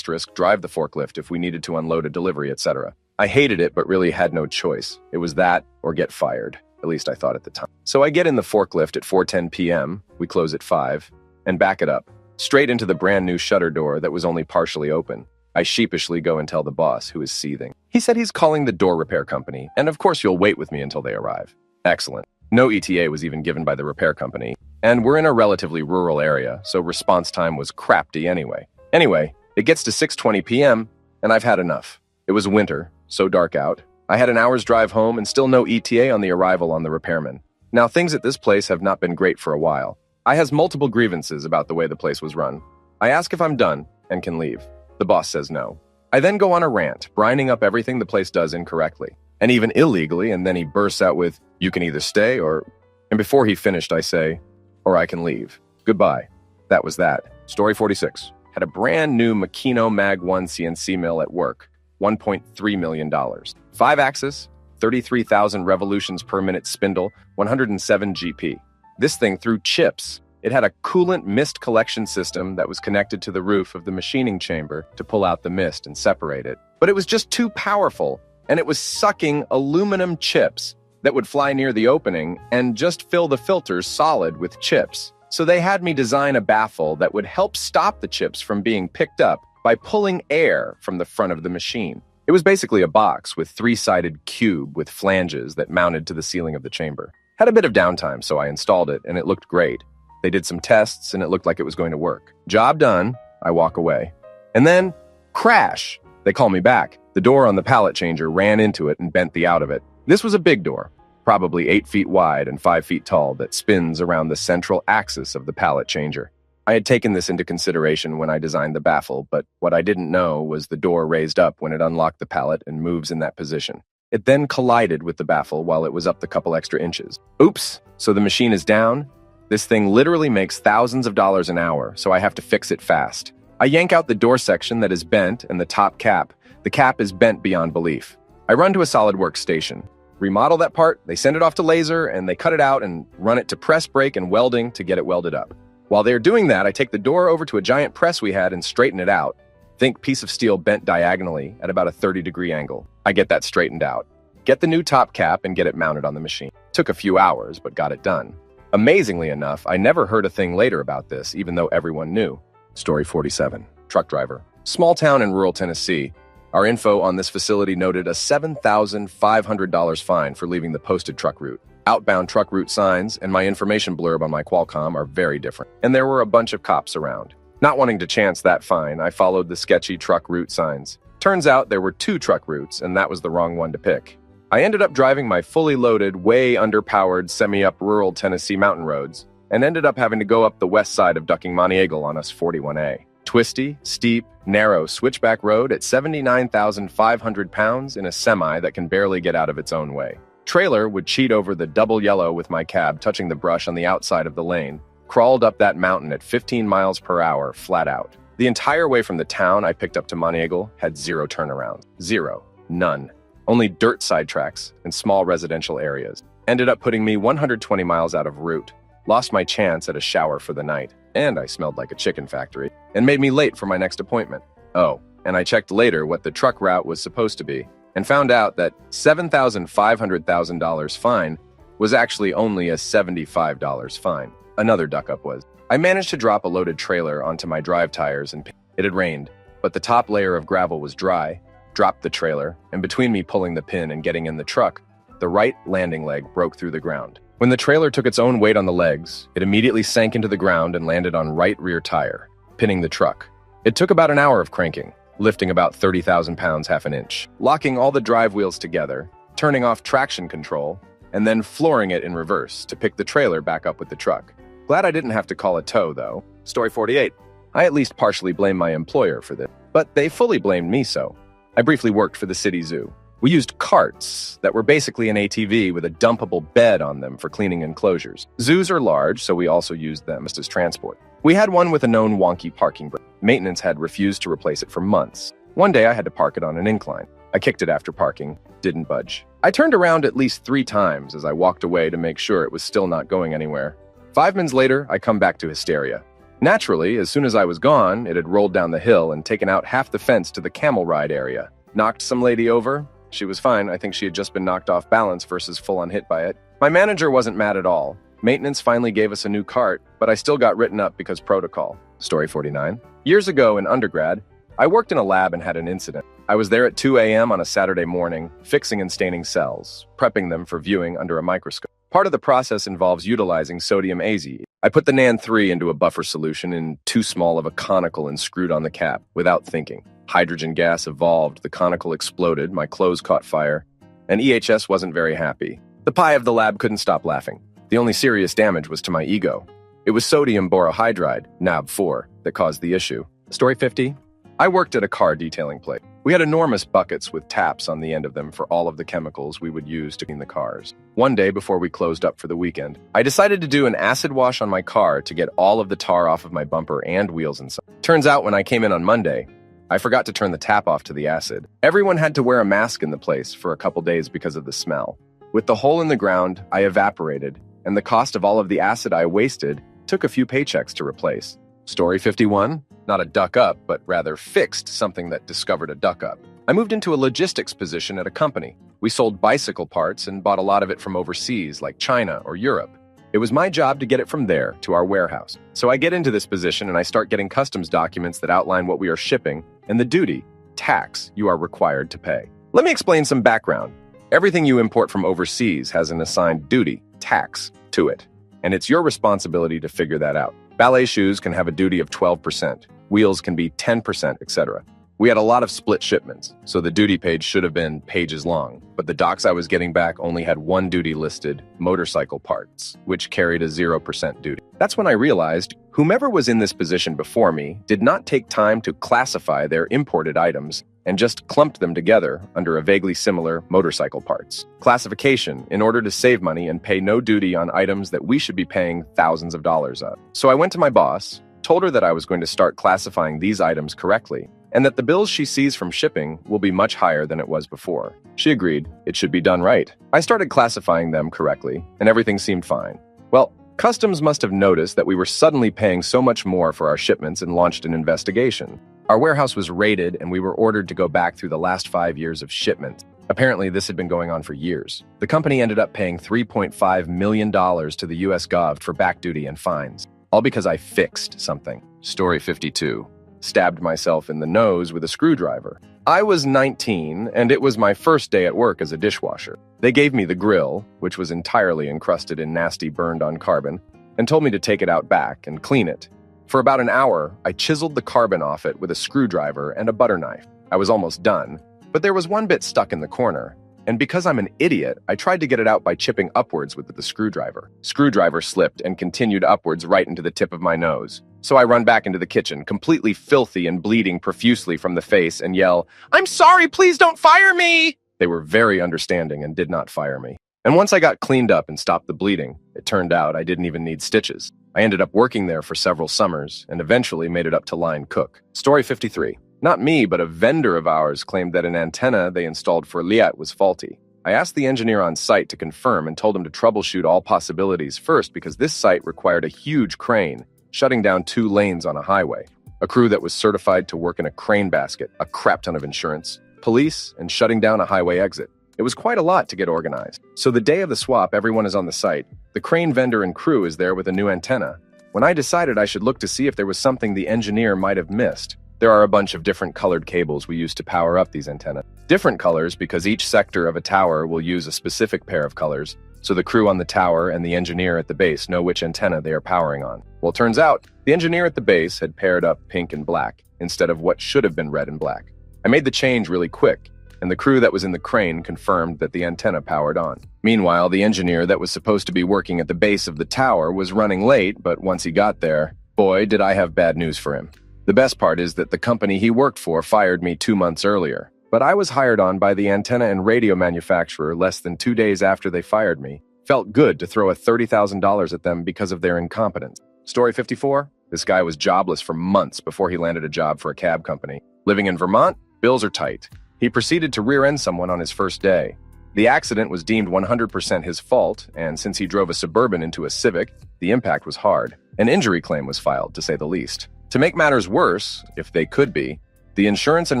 drive the forklift if we needed to unload a delivery, etc. I hated it, but really had no choice. It was that or get fired. At least I thought at the time. So I get in the forklift at 4:10 p.m., we close at 5, and back it up, straight into the brand new shutter door that was only partially open. I sheepishly go and tell the boss, who is seething. He said he's calling the door repair company, and of course you'll wait with me until they arrive. Excellent. No ETA was even given by the repair company, and we're in a relatively rural area, so response time was crapty anyway. Anyway, it gets to 6:20 p.m., and I've had enough. It was winter, so dark out. I had an hour's drive home and still no ETA on the arrival on the repairman. Now, things at this place have not been great for a while. I has multiple grievances about the way the place was run. I ask if I'm done and can leave. The boss says no. I then go on a rant, brining up everything the place does incorrectly, and even illegally, and then he bursts out with, "You can either stay or..." And before he finished, I say, "Or I can leave. Goodbye." That was that. Story 46. Had a brand new Makino Mag 1 CNC mill at work. $1.3 million. 5-axis, 33,000 revolutions per minute spindle, 107 GP. This thing threw chips. It had a coolant mist collection system that was connected to the roof of the machining chamber to pull out the mist and separate it. But it was just too powerful, and it was sucking aluminum chips that would fly near the opening and just fill the filters solid with chips. So they had me design a baffle that would help stop the chips from being picked up by pulling air from the front of the machine. It was basically a box with 3-sided cube with flanges that mounted to the ceiling of the chamber. Had a bit of downtime, so I installed it, and it looked great. They did some tests, and it looked like it was going to work. Job done, I walk away. And then, crash! They call me back. The door on the pallet changer ran into it and bent the out of it. This was a big door, probably 8 feet wide and 5 feet tall, that spins around the central axis of the pallet changer. I had taken this into consideration when I designed the baffle, but what I didn't know was the door raised up when it unlocked the pallet and moves in that position. It then collided with the baffle while it was up the couple extra inches. Oops! So the machine is down. This thing literally makes thousands of dollars an hour, so I have to fix it fast. I yank out the door section that is bent and the top cap. The cap is bent beyond belief. I run to a SolidWorks station, remodel that part, they send it off to laser, and they cut it out and run it to press brake and welding to get it welded up. While they're doing that, I take the door over to a giant press we had and straighten it out. Think piece of steel bent diagonally at about a 30-degree angle. I get that straightened out. Get the new top cap and get it mounted on the machine. Took a few hours, but got it done. Amazingly enough, I never heard a thing later about this, even though everyone knew. Story 47. Truck driver. Small town in rural Tennessee. Our info on this facility noted a $7,500 fine for leaving the posted truck route. Outbound truck route signs and my information blurb on my Qualcomm are very different, and there were a bunch of cops around. Not wanting to chance that fine, I followed the sketchy truck route signs. Turns out there were 2 truck routes, and that was the wrong one to pick. I ended up driving my fully loaded, way underpowered, semi-up rural Tennessee mountain roads, and ended up having to go up the west side of Ducking Monteagle on US 41A. Twisty, steep, narrow switchback road at 79,500 pounds in a semi that can barely get out of its own way. Trailer would cheat over the double yellow with my cab touching the brush on the outside of the lane, crawled up that mountain at 15 miles per hour, flat out. The entire way from the town I picked up to Montreal had zero turnaround. Zero. None. Only dirt sidetracks and small residential areas. Ended up putting me 120 miles out of route. Lost my chance at a shower for the night, and I smelled like a chicken factory, and made me late for my next appointment. Oh, and I checked later what the truck route was supposed to be, and found out that $7,500,000 fine was actually only a $75 fine. Another duck-up was. I managed to drop a loaded trailer onto my drive tires, and it had rained, but the top layer of gravel was dry, dropped the trailer, and between me pulling the pin and getting in the truck, the right landing leg broke through the ground. When the trailer took its own weight on the legs, it immediately sank into the ground and landed on right rear tire, pinning the truck. It took about an hour of cranking, lifting about 30,000 pounds half an inch, locking all the drive wheels together, turning off traction control, and then flooring it in reverse to pick the trailer back up with the truck. Glad I didn't have to call a tow, though. Story 48. I at least partially blame my employer for this, but they fully blamed me so. I briefly worked for the city zoo. We used carts that were basically an ATV with a dumpable bed on them for cleaning enclosures. Zoos are large, so we also used them as transport. We had one with a known wonky parking brake. Maintenance had refused to replace it for months. One day I had to park it on an incline. I kicked it after parking, didn't budge. I turned around at least 3 times as I walked away to make sure it was still not going anywhere. 5 minutes later, I come back to hysteria. Naturally, as soon as I was gone, it had rolled down the hill and taken out half the fence to the camel ride area. Knocked some lady over. She was fine. I think she had just been knocked off balance versus full-on hit by it. My manager wasn't mad at all. Maintenance finally gave us a new cart, but I still got written up because protocol. Story 49. Years ago in undergrad, I worked in a lab and had an incident. I was there at 2 a.m. on a Saturday morning, fixing and staining cells, prepping them for viewing under a microscope. Part of the process involves utilizing sodium azide. I put the NaN3 into a buffer solution in too small of a conical and screwed on the cap, without thinking. Hydrogen gas evolved, the conical exploded, my clothes caught fire, and EHS wasn't very happy. The pie of the lab couldn't stop laughing. The only serious damage was to my ego. It was sodium borohydride, NaB4, that caused the issue. Story 50. I worked at a car detailing place. We had enormous buckets with taps on the end of them for all of the chemicals we would use to clean the cars. One day before we closed up for the weekend, I decided to do an acid wash on my car to get all of the tar off of my bumper and wheels and such. Turns out when I came in on Monday, I forgot to turn the tap off to the acid. Everyone had to wear a mask in the place for a couple days because of the smell. With the hole in the ground, I evaporated, and the cost of all of the acid I wasted took a few paychecks to replace. Story 51. Not a duck up, but rather fixed something that discovered a duck up. I moved into a logistics position at a company. We sold bicycle parts and bought a lot of it from overseas, like China or Europe. It was my job to get it from there to our warehouse. So I get into this position and I start getting customs documents that outline what we are shipping and the duty, tax, you are required to pay. Let me explain some background. Everything you import from overseas has an assigned duty, tax, to it. And it's your responsibility to figure that out. Ballet shoes can have a duty of 12%. Wheels can be 10%, etc. We had a lot of split shipments, so the duty page should have been pages long, but the docs I was getting back only had one duty listed, motorcycle parts, which carried a 0% duty. That's when I realized whomever was in this position before me did not take time to classify their imported items and just clumped them together under a vaguely similar motorcycle parts. Classification in order to save money and pay no duty on items that we should be paying thousands of dollars of. So I went to my boss, told her that I was going to start classifying these items correctly, and that the bills she sees from shipping will be much higher than it was before. She agreed it should be done right. I started classifying them correctly, and everything seemed fine. Well, customs must have noticed that we were suddenly paying so much more for our shipments and launched an investigation. Our warehouse was raided, and we were ordered to go back through the last 5 years of shipments. Apparently, this had been going on for years. The company ended up paying $3.5 million to the US Gov for back duty and fines, all because I fixed something. Story 52. Stabbed myself in the nose with a screwdriver. I was 19, and it was my first day at work as a dishwasher. They gave me the grill, which was entirely encrusted in nasty burned-on carbon, and told me to take it out back and clean it. For about an hour, I chiseled the carbon off it with a screwdriver and a butter knife. I was almost done, but there was one bit stuck in the corner, and because I'm an idiot, I tried to get it out by chipping upwards with the screwdriver. Screwdriver slipped and continued upwards right into the tip of my nose. So I run back into the kitchen, completely filthy and bleeding profusely from the face, and yell, "I'm sorry, please don't fire me!" They were very understanding and did not fire me. And once I got cleaned up and stopped the bleeding, it turned out I didn't even need stitches. I ended up working there for several summers and eventually made it up to line cook. Story 53. Not me, but a vendor of ours claimed that an antenna they installed for Liat was faulty. I asked the engineer on site to confirm and told him to troubleshoot all possibilities first because this site required a huge crane, shutting down 2 lanes on a highway. A crew that was certified to work in a crane basket, a crap ton of insurance, police, and shutting down a highway exit. It was quite a lot to get organized. So the day of the swap, everyone is on the site. The crane vendor and crew is there with a new antenna. When I decided I should look to see if there was something the engineer might have missed, there are a bunch of different colored cables we use to power up these antennas. Different colors because each sector of a tower will use a specific pair of colors, so the crew on the tower and the engineer at the base know which antenna they are powering on. Well, it turns out, the engineer at the base had paired up pink and black, instead of what should have been red and black. I made the change really quick, and the crew that was in the crane confirmed that the antenna powered on. Meanwhile, the engineer that was supposed to be working at the base of the tower was running late, but once he got there, boy, did I have bad news for him. The best part is that the company he worked for fired me 2 months earlier, but I was hired on by the antenna and radio manufacturer less than 2 days after they fired me. Felt good to throw a $30,000 at them because of their incompetence. Story 54. This guy was jobless for months before he landed a job for a cab company. Living in Vermont, bills are tight. He proceeded to rear-end someone on his first day. The accident was deemed 100% his fault, and since he drove a Suburban into a Civic, the impact was hard. An injury claim was filed, to say the least. To make matters worse, if they could be, the insurance and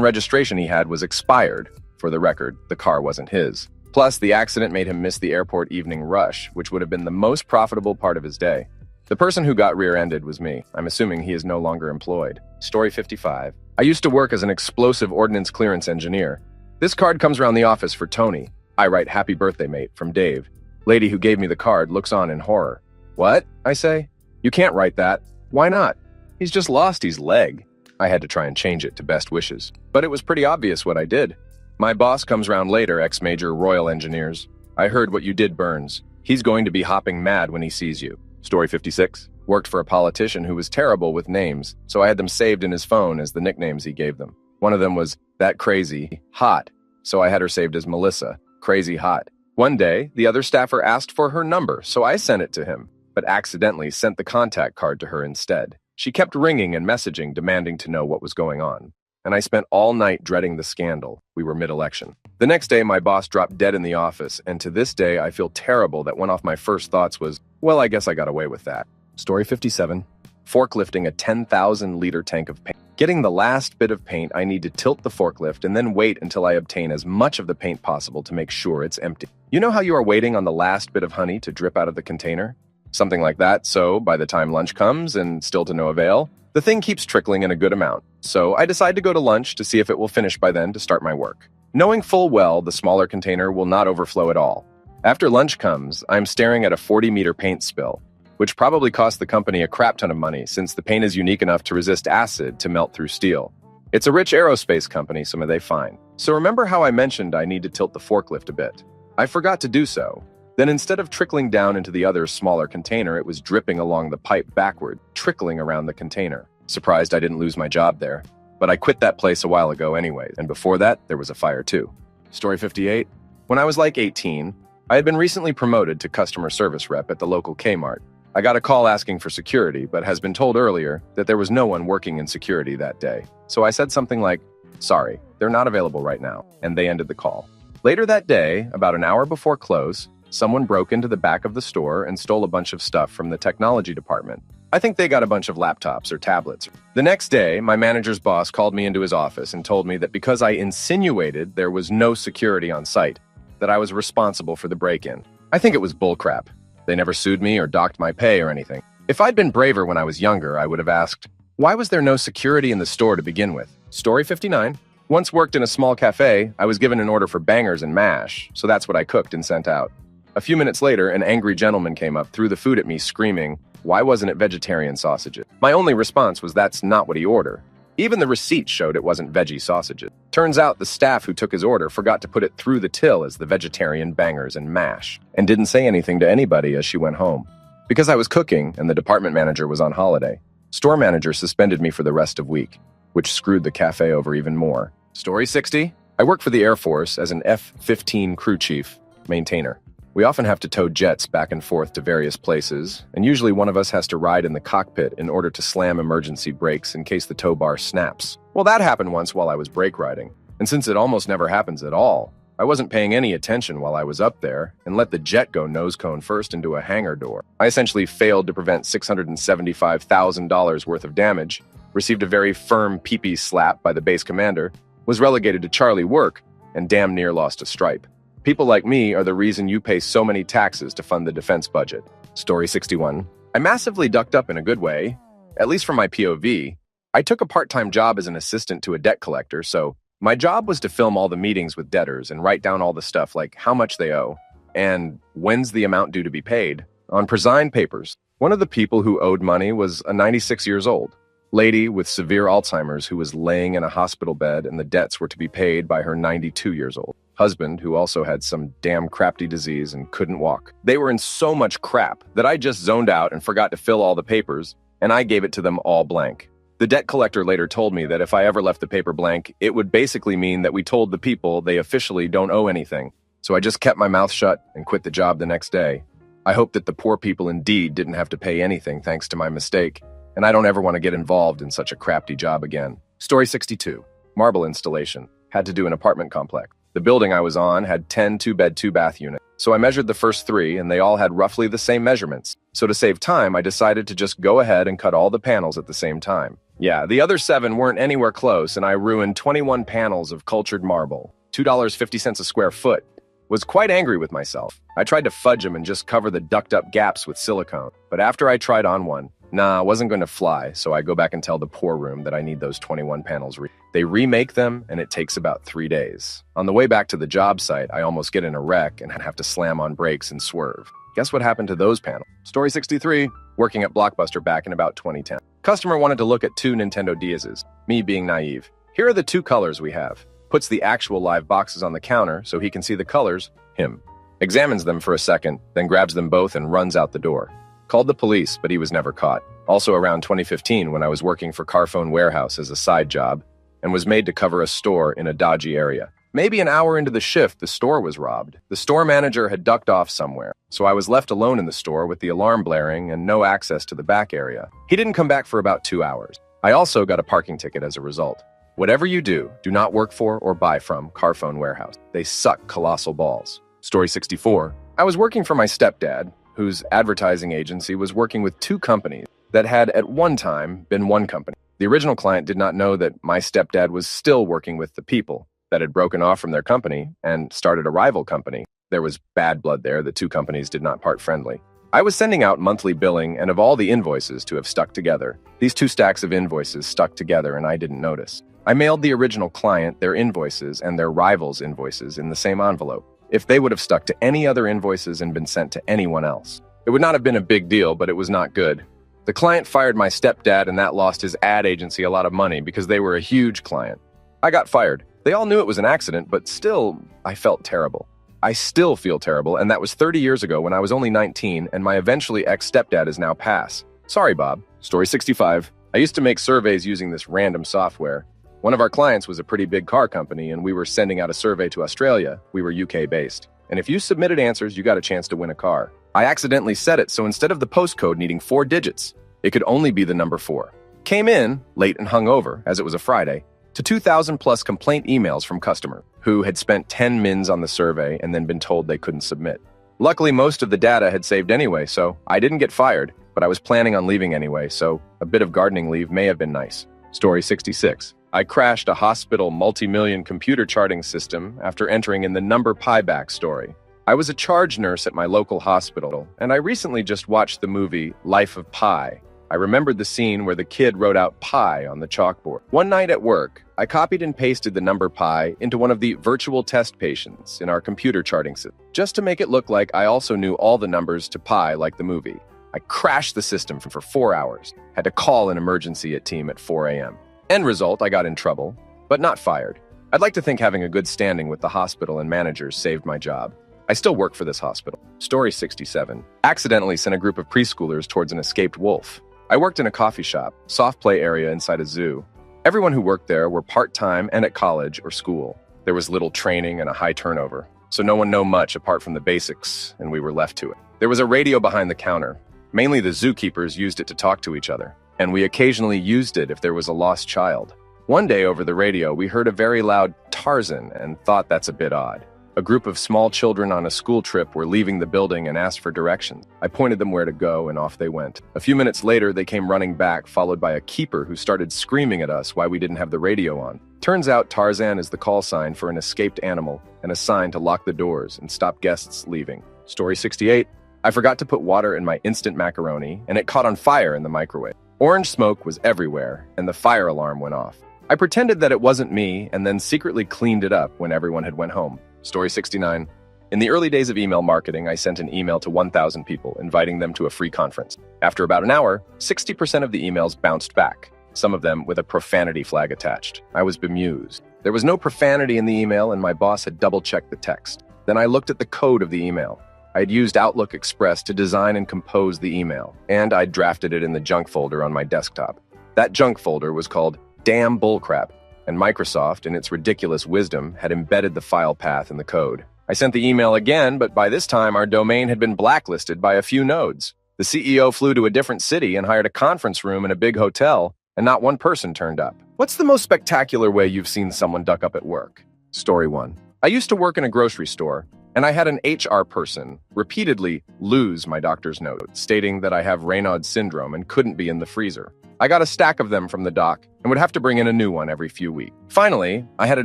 registration he had was expired. For the record, the car wasn't his. Plus, the accident made him miss the airport evening rush, which would have been the most profitable part of his day. The person who got rear-ended was me. I'm assuming he is no longer employed. Story 55. I used to work as an explosive ordnance clearance engineer. This card comes around the office for Tony. I write "Happy Birthday, Mate" from Dave. Lady who gave me the card looks on in horror. "What?" I say. "You can't write that." "Why not?" "He's just lost his leg." I had to try and change it to "best wishes." But it was pretty obvious what I did. My boss comes round later, ex-major Royal Engineers. "I heard what you did, Burns. He's going to be hopping mad when he sees you." Story 56. Worked for a politician who was terrible with names, so I had them saved in his phone as the nicknames he gave them. One of them was "That Crazy Hot," so I had her saved as Melissa, Crazy Hot. One day, the other staffer asked for her number, so I sent it to him, but accidentally sent the contact card to her instead. She kept ringing and messaging, demanding to know what was going on. And I spent all night dreading the scandal. We were mid-election. The next day, my boss dropped dead in the office, and to this day, I feel terrible that one of my first thoughts was, well, I guess I got away with that. Story 57. Forklifting a 10,000-liter tank of paint. Getting the last bit of paint, I need to tilt the forklift and then wait until I obtain as much of the paint possible to make sure it's empty. You know how you are waiting on the last bit of honey to drip out of the container? Something like that, so by the time lunch comes, and still to no avail, the thing keeps trickling in a good amount. So I decide to go to lunch to see if it will finish by then to start my work, knowing full well the smaller container will not overflow at all. After lunch comes, I'm staring at a 40-meter paint spill, which probably cost the company a crap ton of money since the paint is unique enough to resist acid to melt through steel. It's a rich aerospace company, so they fine. So remember how I mentioned I need to tilt the forklift a bit? I forgot to do so. Then instead of trickling down into the other smaller container, it was dripping along the pipe backward, trickling around the container. Surprised I didn't lose my job there. But I quit that place a while ago anyway, and before that, there was a fire too. Story 58. When I was like 18, I had been recently promoted to customer service rep at the local Kmart. I got a call asking for security, but has been told earlier that there was no one working in security that day. So I said something like, "Sorry, they're not available right now," and they ended the call. Later that day, about an hour before close, someone broke into the back of the store and stole a bunch of stuff from the technology department. I think they got a bunch of laptops or tablets. The next day, my manager's boss called me into his office and told me that because I insinuated there was no security on site, that I was responsible for the break-in. I think it was bullcrap. They never sued me or docked my pay or anything. If I'd been braver when I was younger, I would have asked, why was there no security in the store to begin with? Story 59. Once worked in a small cafe, I was given an order for bangers and mash, so that's what I cooked and sent out. A few minutes later, an angry gentleman came up, threw the food at me, screaming, "Why wasn't it vegetarian sausages?" My only response was that's not what he ordered. Even the receipt showed it wasn't veggie sausages. Turns out the staff who took his order forgot to put it through the till as the vegetarian bangers and mash, and didn't say anything to anybody as she went home. Because I was cooking and the department manager was on holiday, Store manager suspended me for the rest of week, which screwed the cafe over even more. Story 60. I work for the Air Force as an F-15 crew chief, maintainer. We often have to tow jets back and forth to various places, and usually one of us has to ride in the cockpit in order to slam emergency brakes in case the tow bar snaps. Well, that happened once while I was brake riding, and since it almost never happens at all, I wasn't paying any attention while I was up there and let the jet go nose cone first into a hangar door. I essentially failed to prevent $675,000 worth of damage, received a very firm pee-pee slap by the base commander, was relegated to Charlie work, and damn near lost a stripe. People like me are the reason you pay so many taxes to fund the defense budget. Story 61. I massively ducked up in a good way, at least from my POV. I took a part-time job as an assistant to a debt collector, so my job was to film all the meetings with debtors and write down all the stuff like how much they owe and when's the amount due to be paid on presign papers. One of the people who owed money was a 96 years old lady with severe Alzheimer's who was laying in a hospital bed, and the debts were to be paid by her 92 years old husband, who also had some damn crafty disease and couldn't walk. They were in so much crap that I just zoned out and forgot to fill all the papers, and I gave it to them all blank. The debt collector later told me that if I ever left the paper blank, it would basically mean that we told the people they officially don't owe anything. So I just kept my mouth shut and quit the job the next day. I hope that the poor people indeed didn't have to pay anything thanks to my mistake, and I don't ever want to get involved in such a crafty job again. Story 62. Marble installation. Had to do an apartment complex. The building I was on had 10 two-bed, two-bath units, so I measured the first 3, and they all had roughly the same measurements. So to save time, I decided to just go ahead and cut all the panels at the same time. Yeah, the other 7 weren't anywhere close, and I ruined 21 panels of cultured marble, $2.50 a square foot. Was quite angry with myself. I tried to fudge them and just cover the ducked-up gaps with silicone, but after I tried on one, nah, wasn't going to fly, so I go back and tell the pour room that I need those 21 panels. They remake them, and it takes about 3 days. On the way back to the job site, I almost get in a wreck and have to slam on brakes and swerve. Guess what happened to those panels? Story 63. Working at Blockbuster back in about 2010. Customer wanted to look at 2 Nintendo DS's, me being naive. Here are the 2 colors we have. Puts the actual live boxes on the counter so he can see the colors, him. Examines them for a second, then grabs them both and runs out the door. Called the police, but he was never caught. Also around 2015 when I was working for Carphone Warehouse as a side job and was made to cover a store in a dodgy area. Maybe an hour into the shift, the store was robbed. The store manager had ducked off somewhere, so I was left alone in the store with the alarm blaring and no access to the back area. He didn't come back for about 2 hours. I also got a parking ticket as a result. Whatever you do not work for or buy from Carphone Warehouse. They suck colossal balls. Story 64. I was working for my stepdad, whose advertising agency was working with 2 companies that had at one time been one company. The original client did not know that my stepdad was still working with the people that had broken off from their company and started a rival company. There was bad blood there. The 2 companies did not part friendly. I was sending out monthly billing and of all the invoices to have stuck together. These 2 stacks of invoices stuck together and I didn't notice. I mailed the original client their invoices and their rivals' invoices in the same envelope. If they would have stuck to any other invoices and been sent to anyone else, it would not have been a big deal, but it was not good. The client fired my stepdad and that lost his ad agency a lot of money because they were a huge client. I got fired. They all knew it was an accident, but still, I felt terrible. I still feel terrible, and that was 30 years ago when I was only 19 and my eventually ex-stepdad is now passed. Sorry, Bob. Story 65. I used to make surveys using this random software. One of our clients was a pretty big car company and we were sending out a survey to Australia. We were UK based. And if you submitted answers, you got a chance to win a car. I accidentally set it so instead of the postcode needing 4 digits, it could only be the number 4. Came in, late and hungover, as it was a Friday, to 2,000 plus complaint emails from customers who had spent 10 mins on the survey and then been told they couldn't submit. Luckily, most of the data had saved anyway, so I didn't get fired, but I was planning on leaving anyway, so a bit of gardening leave may have been nice. Story 66. I crashed a hospital multi-million computer charting system after entering in the number pi backstory. I was a charge nurse at my local hospital, and I recently just watched the movie Life of Pi. I remembered the scene where the kid wrote out pi on the chalkboard. One night at work, I copied and pasted the number pi into one of the virtual test patients in our computer charting system, just to make it look like I also knew all the numbers to pi like the movie. I crashed the system for 4 hours, had to call an emergency team at 4 a.m. End result, I got in trouble, but not fired. I'd like to think having a good standing with the hospital and managers saved my job. I still work for this hospital. Story 67. Accidentally sent a group of preschoolers towards an escaped wolf. I worked in a coffee shop, soft play area inside a zoo. Everyone who worked there were part-time and at college or school. There was little training and a high turnover, so no one knew much apart from the basics, and we were left to it. There was a radio behind the counter. Mainly the zookeepers used it to talk to each other, and we occasionally used it if there was a lost child. One day over the radio, we heard a very loud Tarzan and thought that's a bit odd. A group of small children on a school trip were leaving the building and asked for directions. I pointed them where to go, and off they went. A few minutes later, they came running back, followed by a keeper who started screaming at us why we didn't have the radio on. Turns out Tarzan is the call sign for an escaped animal and a sign to lock the doors and stop guests leaving. Story 68. I forgot to put water in my instant macaroni, and it caught on fire in the microwave. Orange smoke was everywhere, and the fire alarm went off. I pretended that it wasn't me and then secretly cleaned it up when everyone had went home. Story 69. In the early days of email marketing, I sent an email to 1,000 people, inviting them to a free conference. After about an hour, 60% of the emails bounced back, some of them with a profanity flag attached. I was bemused. There was no profanity in the email, and my boss had double-checked the text. Then I looked at the code of the email. I had used Outlook Express to design and compose the email, and I'd drafted it in the junk folder on my desktop. That junk folder was called Damn Bullcrap, and Microsoft, in its ridiculous wisdom, had embedded the file path in the code. I sent the email again, but by this time our domain had been blacklisted by a few nodes. The CEO flew to a different city and hired a conference room in a big hotel, and not one person turned up. What's the most spectacular way you've seen someone duck up at work? Story 1. I used to work in a grocery store, and I had an HR person repeatedly lose my doctor's note, stating that I have Raynaud's syndrome and couldn't be in the freezer. I got a stack of them from the doc and would have to bring in a new one every few weeks. Finally, I had a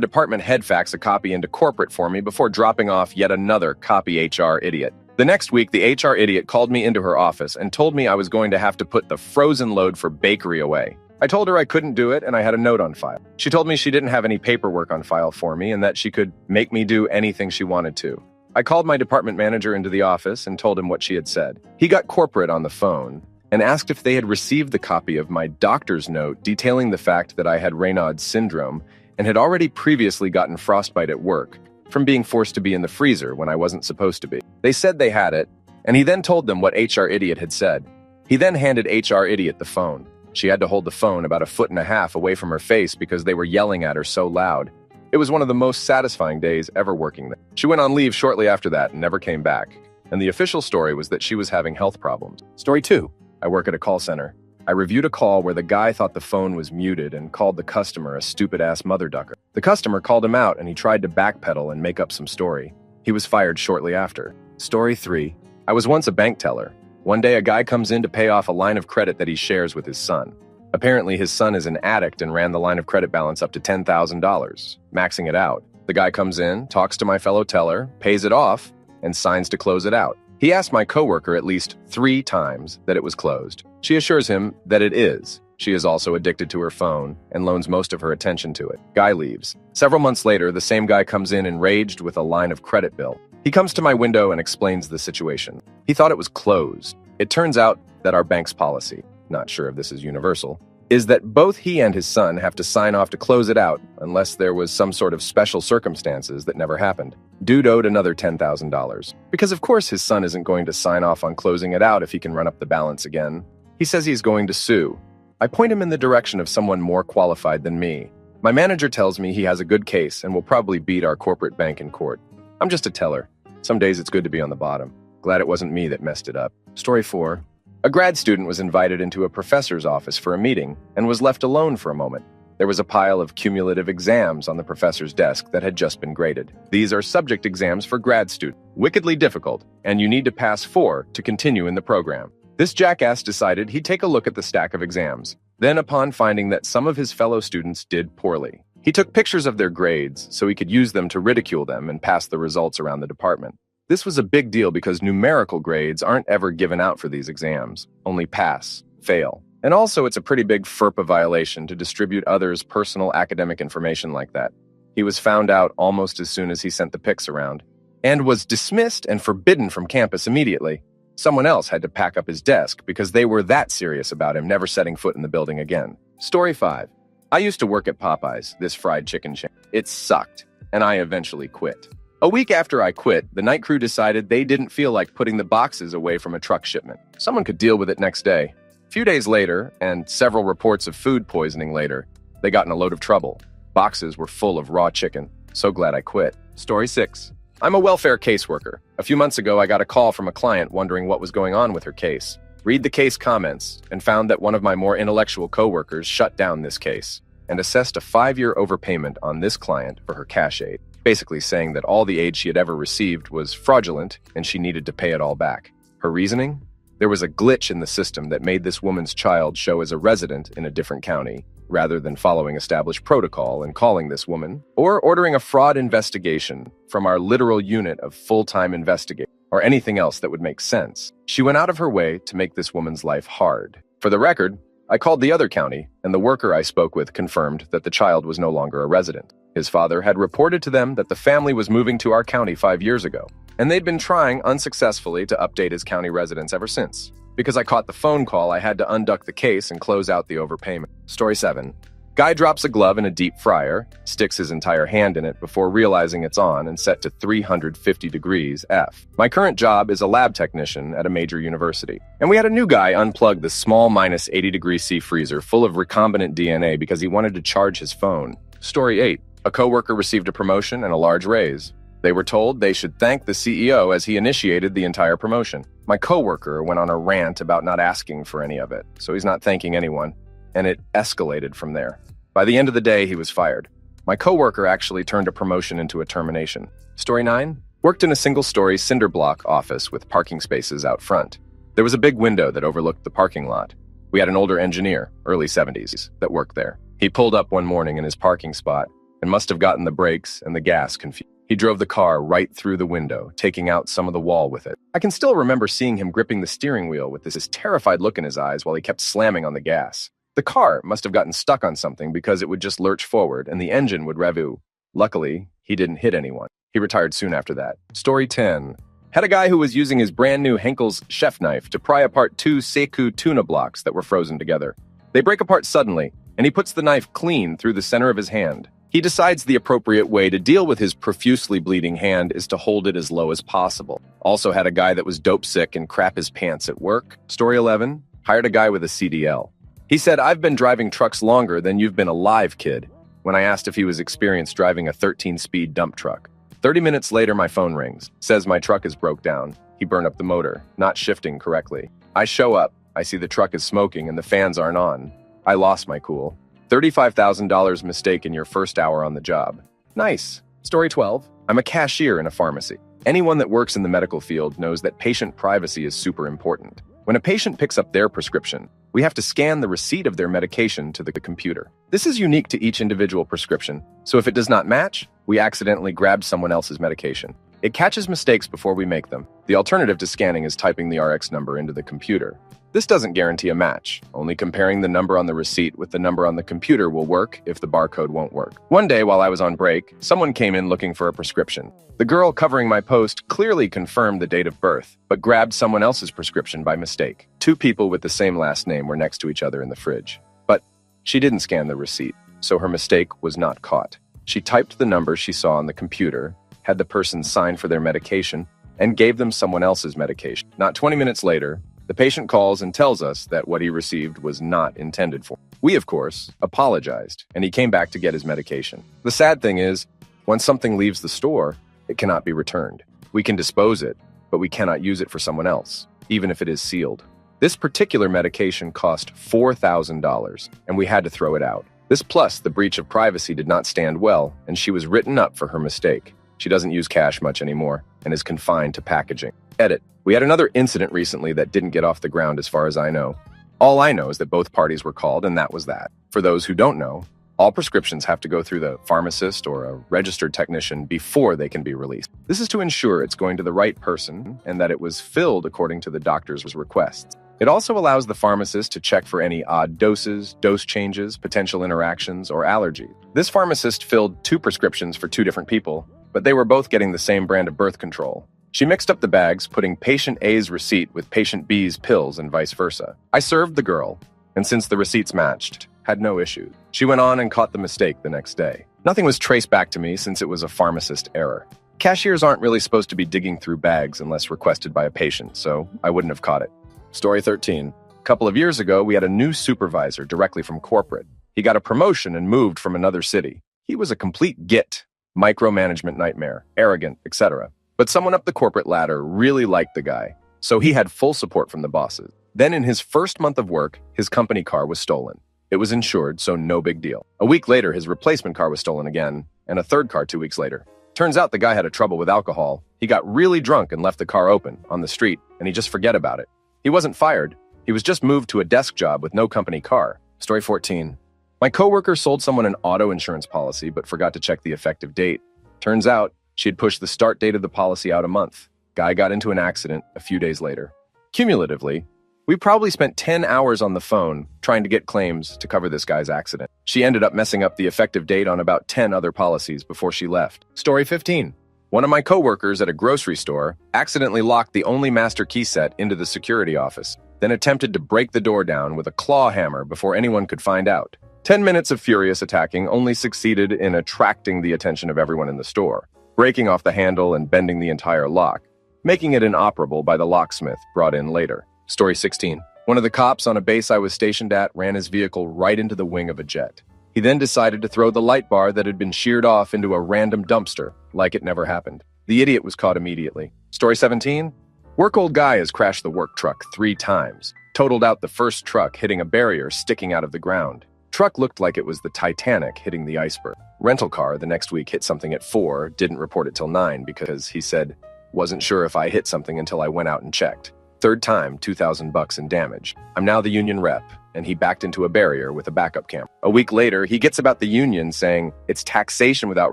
department head fax a copy into corporate for me before dropping off yet another copy HR idiot. The next week, the HR idiot called me into her office and told me I was going to have to put the frozen load for bakery away. I told her I couldn't do it and I had a note on file. She told me she didn't have any paperwork on file for me and that she could make me do anything she wanted to. I called my department manager into the office and told him what she had said. He got corporate on the phone and asked if they had received the copy of my doctor's note detailing the fact that I had Raynaud's syndrome and had already previously gotten frostbite at work from being forced to be in the freezer when I wasn't supposed to be. They said they had it, and he then told them what HR Idiot had said. He then handed HR Idiot the phone. She had to hold the phone about 1.5 feet away from her face because they were yelling at her so loud. It was one of the most satisfying days ever working there. She went on leave shortly after that and never came back, and the official story was that she was having health problems. Story 2. I work at a call center. I reviewed a call where the guy thought the phone was muted and called the customer a stupid-ass mother ducker. The customer called him out and he tried to backpedal and make up some story. He was fired shortly after. Story 3. I was once a bank teller. One day a guy comes in to pay off a line of credit that he shares with his son. Apparently his son is an addict and ran the line of credit balance up to $10,000, maxing it out. The guy comes in, talks to my fellow teller, pays it off, and signs to close it out. He asked my coworker at least 3 times that it was closed. She assures him that it is. She is also addicted to her phone and loans most of her attention to it. Guy leaves. Several months later, the same guy comes in enraged with a line of credit bill. He comes to my window and explains the situation. He thought it was closed. It turns out that our bank's policy, not sure if this is universal, is that both he and his son have to sign off to close it out unless there was some sort of special circumstances that never happened. Dude owed another $10,000. Because of course his son isn't going to sign off on closing it out if he can run up the balance again. He says he's going to sue. I point him in the direction of someone more qualified than me. My manager tells me he has a good case and will probably beat our corporate bank in court. I'm just a teller. Some days it's good to be on the bottom. Glad it wasn't me that messed it up. Story 4. A grad student was invited into a professor's office for a meeting and was left alone for a moment. There was a pile of cumulative exams on the professor's desk that had just been graded. These are subject exams for grad students, wickedly difficult, and you need to pass 4 to continue in the program. This jackass decided he'd take a look at the stack of exams. Then, upon finding that some of his fellow students did poorly, he took pictures of their grades so he could use them to ridicule them and pass the results around the department. This was a big deal because numerical grades aren't ever given out for these exams, only pass, fail. And also it's a pretty big FERPA violation to distribute others' personal academic information like that. He was found out almost as soon as he sent the pics around, and was dismissed and forbidden from campus immediately. Someone else had to pack up his desk because they were that serious about him never setting foot in the building again. Story 5. I used to work at Popeyes, this fried chicken chain. It sucked, and I eventually quit. A week after I quit, the night crew decided they didn't feel like putting the boxes away from a truck shipment. Someone could deal with it next day. A few days later, and several reports of food poisoning later, they got in a load of trouble. Boxes were full of raw chicken. So glad I quit. Story 6. I'm a welfare caseworker. A few months ago, I got a call from a client wondering what was going on with her case. Read the case comments and found that one of my more intellectual coworkers shut down this case and assessed a 5-year overpayment on this client for her cash aid, basically saying that all the aid she had ever received was fraudulent and she needed to pay it all back. Her reasoning? There was a glitch in the system that made this woman's child show as a resident in a different county, rather than following established protocol and calling this woman, or ordering a fraud investigation from our literal unit of full-time investigators, or anything else that would make sense. She went out of her way to make this woman's life hard. For the record, I called the other county, and the worker I spoke with confirmed that the child was no longer a resident. His father had reported to them that the family was moving to our county 5 years ago, and they'd been trying unsuccessfully to update his county residence ever since. Because I caught the phone call, I had to unduck the case and close out the overpayment. Story 7. Guy drops a glove in a deep fryer, sticks his entire hand in it before realizing it's on and set to 350 degrees F. My current job is a lab technician at a major university, and we had a new guy unplug the small minus 80 degree C freezer full of recombinant DNA because he wanted to charge his phone. Story 8. A coworker received a promotion and a large raise. They were told they should thank the CEO as he initiated the entire promotion. My coworker went on a rant about not asking for any of it, so he's not thanking anyone, and it escalated from there. By the end of the day, he was fired. My coworker actually turned a promotion into a termination. Story 9. Worked in a single-story cinder block office with parking spaces out front. There was a big window that overlooked the parking lot. We had an older engineer, early 70s, that worked there. He pulled up one morning in his parking spot and must have gotten the brakes and the gas confused. He drove the car right through the window, taking out some of the wall with it. I can still remember seeing him gripping the steering wheel with this terrified look in his eyes while he kept slamming on the gas. The car must have gotten stuck on something because it would just lurch forward and the engine would rev. Luckily, he didn't hit anyone. He retired soon after that. Story 10. Had a guy who was using his brand new Henkel's chef knife to pry apart 2 Sekou tuna blocks that were frozen together. They break apart suddenly, and he puts the knife clean through the center of his hand. He decides the appropriate way to deal with his profusely bleeding hand is to hold it as low as possible. Also had a guy that was dope sick and crap his pants at work. Story 11. Hired a guy with a CDL. He said, "I've been driving trucks longer than you've been alive, kid," when I asked if he was experienced driving a 13-speed dump truck. 30 minutes later, my phone rings. Says my truck is broke down. He burned up the motor, not shifting correctly. I show up. I see the truck is smoking and the fans aren't on. I lost my cool. $35,000 mistake in your first hour on the job. Nice. Story 12. I'm a cashier in a pharmacy. Anyone that works in the medical field knows that patient privacy is super important. When a patient picks up their prescription, we have to scan the receipt of their medication to the computer. This is unique to each individual prescription, so if it does not match, we accidentally grab someone else's medication. It catches mistakes before we make them. The alternative to scanning is typing the RX number into the computer. This doesn't guarantee a match. Only comparing the number on the receipt with the number on the computer will work if the barcode won't work. One day while I was on break, someone came in looking for a prescription. The girl covering my post clearly confirmed the date of birth, but grabbed someone else's prescription by mistake. 2 people with the same last name were next to each other in the fridge. But she didn't scan the receipt, so her mistake was not caught. She typed the number she saw on the computer, had the person sign for their medication, and gave them someone else's medication. Not 20 minutes later, the patient calls and tells us that what he received was not intended for. We, of course, apologized, and he came back to get his medication. The sad thing is, once something leaves the store, it cannot be returned. We can dispose it, but we cannot use it for someone else, even if it is sealed. This particular medication cost $4,000, and we had to throw it out. This plus the breach of privacy did not stand well, and she was written up for her mistake. She doesn't use cash much anymore, and is confined to packaging. Edit. We had another incident recently that didn't get off the ground as far as I know. All I know is that both parties were called, and that was that. For those who don't know, all prescriptions have to go through the pharmacist or a registered technician before they can be released. This is to ensure it's going to the right person and that it was filled according to the doctor's requests. It also allows the pharmacist to check for any odd doses, dose changes, potential interactions, or allergies. This pharmacist filled 2 prescriptions for 2 different people, but they were both getting the same brand of birth control. She mixed up the bags, putting patient A's receipt with patient B's pills and vice versa. I served the girl, and since the receipts matched, had no issue. She went on and caught the mistake the next day. Nothing was traced back to me since it was a pharmacist error. Cashiers aren't really supposed to be digging through bags unless requested by a patient, so I wouldn't have caught it. Story 13. Couple of years ago, we had a new supervisor directly from corporate. He got a promotion and moved from another city. He was a complete git, micromanagement nightmare, arrogant, etc. But someone up the corporate ladder really liked the guy, so he had full support from the bosses. Then in his first month of work, his company car was stolen. It was insured, so no big deal. A week later, his replacement car was stolen again, and a third car 2 weeks later. Turns out the guy had a trouble with alcohol. He got really drunk and left the car open on the street, and he just forget about it. He wasn't fired. He was just moved to a desk job with no company car. Story 14. My coworker sold someone an auto insurance policy but forgot to check the effective date. Turns out she had pushed the start date of the policy out a month. Guy got into an accident a few days later. Cumulatively, we probably spent 10 hours on the phone trying to get claims to cover this guy's accident. She ended up messing up the effective date on about 10 other policies before she left. Story 15. One of my coworkers at a grocery store accidentally locked the only master key set into the security office, then attempted to break the door down with a claw hammer before anyone could find out. 10 minutes of furious attacking only succeeded in attracting the attention of everyone in the store, breaking off the handle and bending the entire lock, making it inoperable by the locksmith brought in later. Story 16. One of the cops on a base I was stationed at ran his vehicle right into the wing of a jet. He then decided to throw the light bar that had been sheared off into a random dumpster, like it never happened. The idiot was caught immediately. Story 17. Work old guy has crashed the work truck 3 times, totaled out the first truck hitting a barrier sticking out of the ground. Truck looked like it was the Titanic hitting the iceberg. Rental car the next week hit something at 4, didn't report it till 9 because he said, wasn't sure if I hit something until I went out and checked. Third time, $2,000 in damage. I'm now the union rep, and he backed into a barrier with a backup camera. A week later, he gets about the union saying, it's taxation without